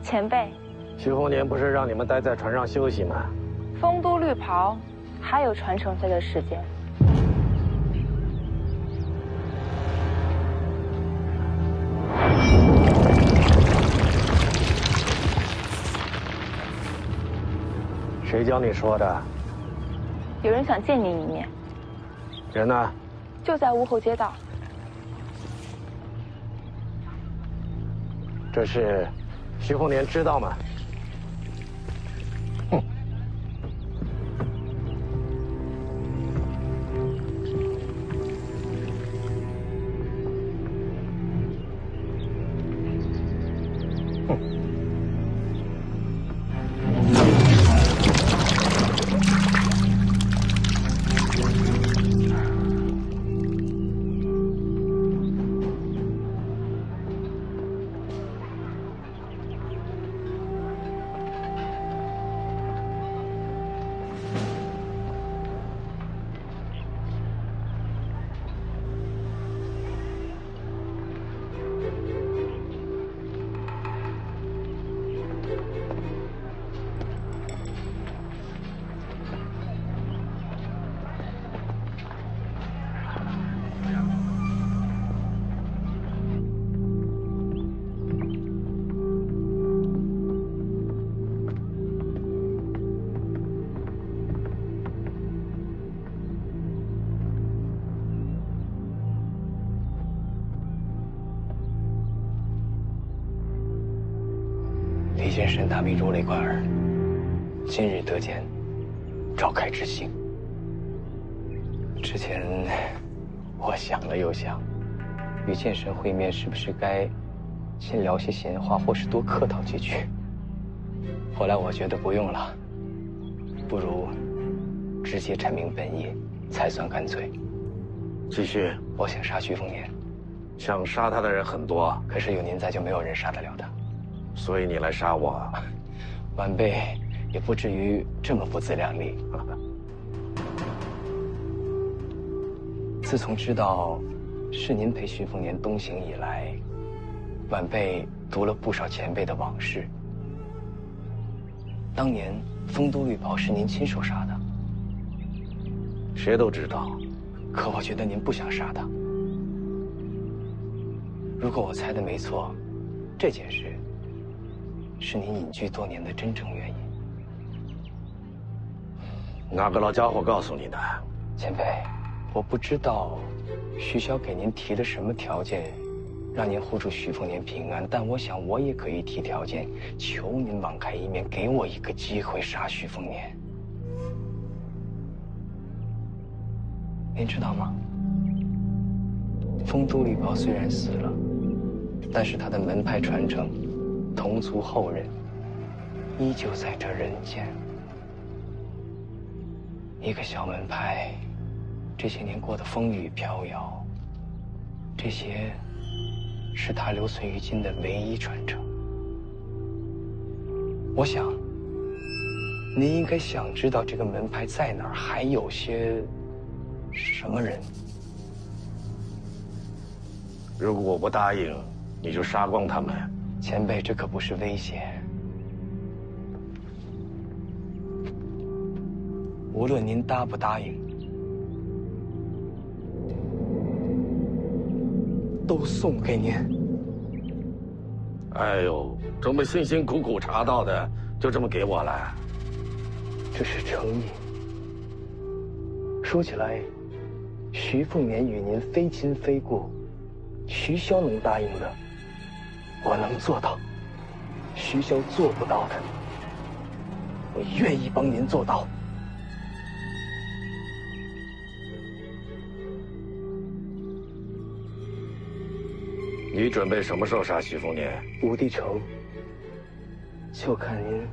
前辈，徐凤年不是让你们待在船上休息吗？丰都绿袍还有传承飞的时间。谁教你说的？有人想见您一面。人呢？就在吴后街道。这事，徐凤年知道吗？哼。李先生大名如雷贯耳，今日得见，召开之幸。之前我想了又想，与剑神会面是不是该先聊些闲话，或是多客套几句？后来我觉得不用了，不如直接阐明本意，才算干脆。继续。我想杀徐凤年，想杀他的人很多，可是有您在，就没有人杀得了他。所以你来杀我，晚辈也不至于这么不自量力。自从知道是您陪徐凤年东行以来，晚辈读了不少前辈的往事。当年丰都绿袍是您亲手杀的，谁都知道。可我觉得您不想杀他。如果我猜的没错，这件事是您隐居多年的真正原因。哪个老家伙告诉你的？前辈，我不知道徐骁给您提了什么条件，让您护住徐凤年平安，但我想我也可以提条件，求您网开一面，给我一个机会杀徐凤年。您知道吗？丰都绿袍虽然死了，但是他的门派传承，同族后人依旧在这人间。一个小门派，这些年过得风雨飘摇，这些是他留存于今的唯一传承。我想，您应该想知道这个门派在哪儿，还有些什么人。如果我不答应，你就杀光他们。前辈，这可不是威胁。无论您答不答应，都送给您。哎呦，这么辛辛苦苦查到的，就这么给我了？这是诚意。说起来，徐凤年与您非亲非故，徐骁能答应的，我能做到；徐骁做不到的，我愿意帮您做到。你准备什么时候杀徐凤年？武帝城，就看您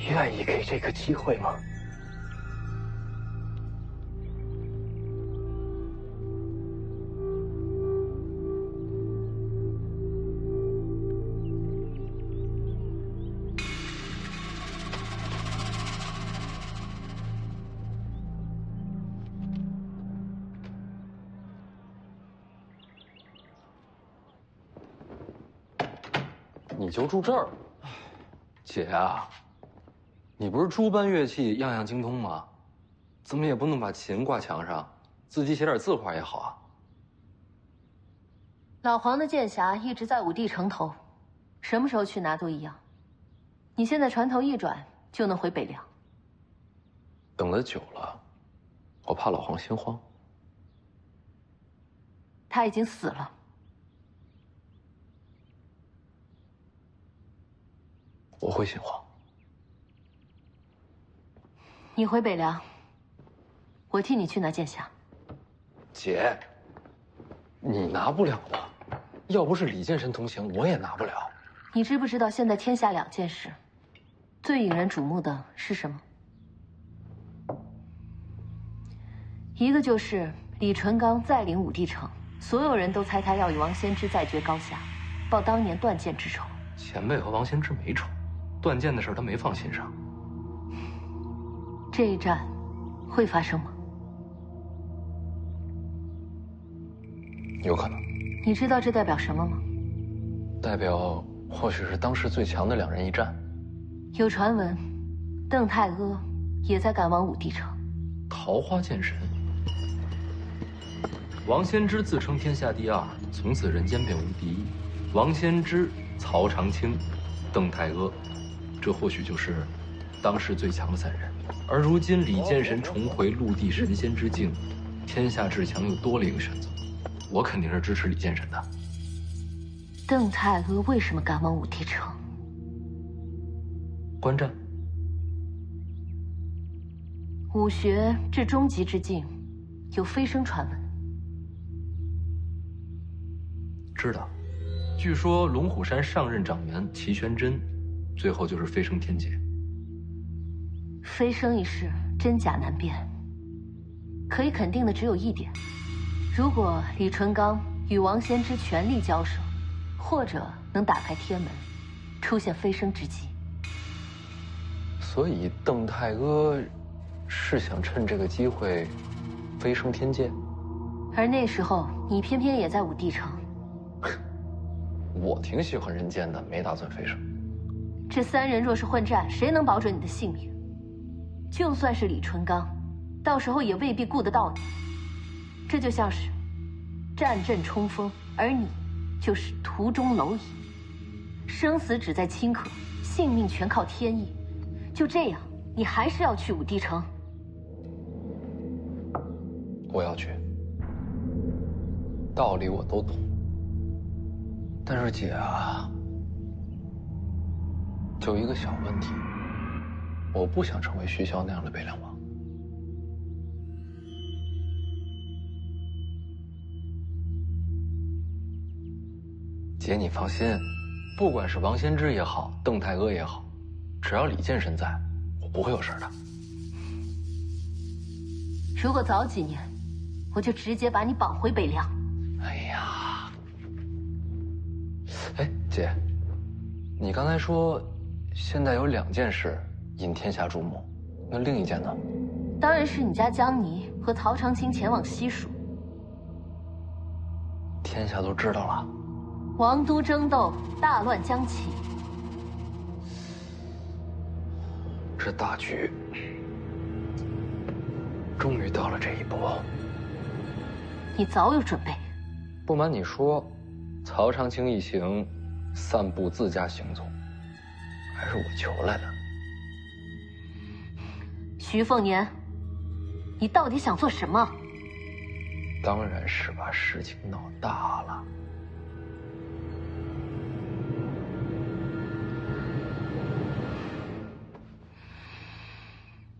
愿意给这个机会吗？你就住这儿，姐啊，你不是诸般乐器样样精通吗？怎么也不能把琴挂墙上，自己写点字画也好啊。老黄的剑匣一直在武帝城头，什么时候去拿都一样。你现在船头一转，就能回北凉。等得久了，我怕老黄心慌。他已经死了。我会心慌。你回北凉，我替你去拿剑匣。姐，你拿不了的，要不是李剑神同行，我也拿不了。你知不知道现在天下2件事，最引人瞩目的是什么？一个就是李淳罡再临武帝城，所有人都猜他要与王仙芝再决高下，报当年断剑之仇。前辈和王仙芝没仇，断剑的事他没放心上。这一战会发生吗？有可能。你知道这代表什么吗？代表或许是当时最强的2人一战。有传闻，邓太阿也在赶往武帝城。桃花剑神，王仙芝自称天下第2，从此人间便无第一。王仙芝、曹长青、邓太阿，这或许就是当时最强的3人。而如今李剑神重回陆地神仙之境，天下至强又多了一个选择。我肯定是支持李剑神的。邓太阿为什么赶往武帝城？观战。武学至终极之境，有飞升传闻。知道。据说龙虎山上任掌门齐玄真，最后就是飞升天界。飞升一事真假难辨，可以肯定的只有一点：如果李淳罡与王仙芝全力交手，或者能打开天门，出现飞升之机。所以邓太阿是想趁这个机会飞升天界，而那时候你偏偏也在武帝城。我挺喜欢人间的，没打算飞升。这3人若是混战，谁能保准你的性命？就算是李淳罡，到时候也未必顾得到你。这就像是战阵冲锋，而你就是途中蝼蚁，生死只在顷刻，性命全靠天意。就这样，你还是要去武帝城？我要去，道理我都懂。但是姐啊，就一个小问题，我不想成为徐骁那样的北凉王。姐，你放心，不管是王仙芝也好，邓太阿也好，只要李剑神在，我不会有事的。如果早几年，我就直接把你绑回北凉。哎呀，哎，姐，你刚才说现在有2件事引天下瞩目，那另一件呢？当然是你家江泥和曹长青前往西蜀。天下都知道了。王都争斗，大乱将起。这大局终于到了这一步。你早有准备。不瞒你说，曹长青一行散布自家行踪，还是我求来的。徐凤年，你到底想做什么？当然是把事情闹大了。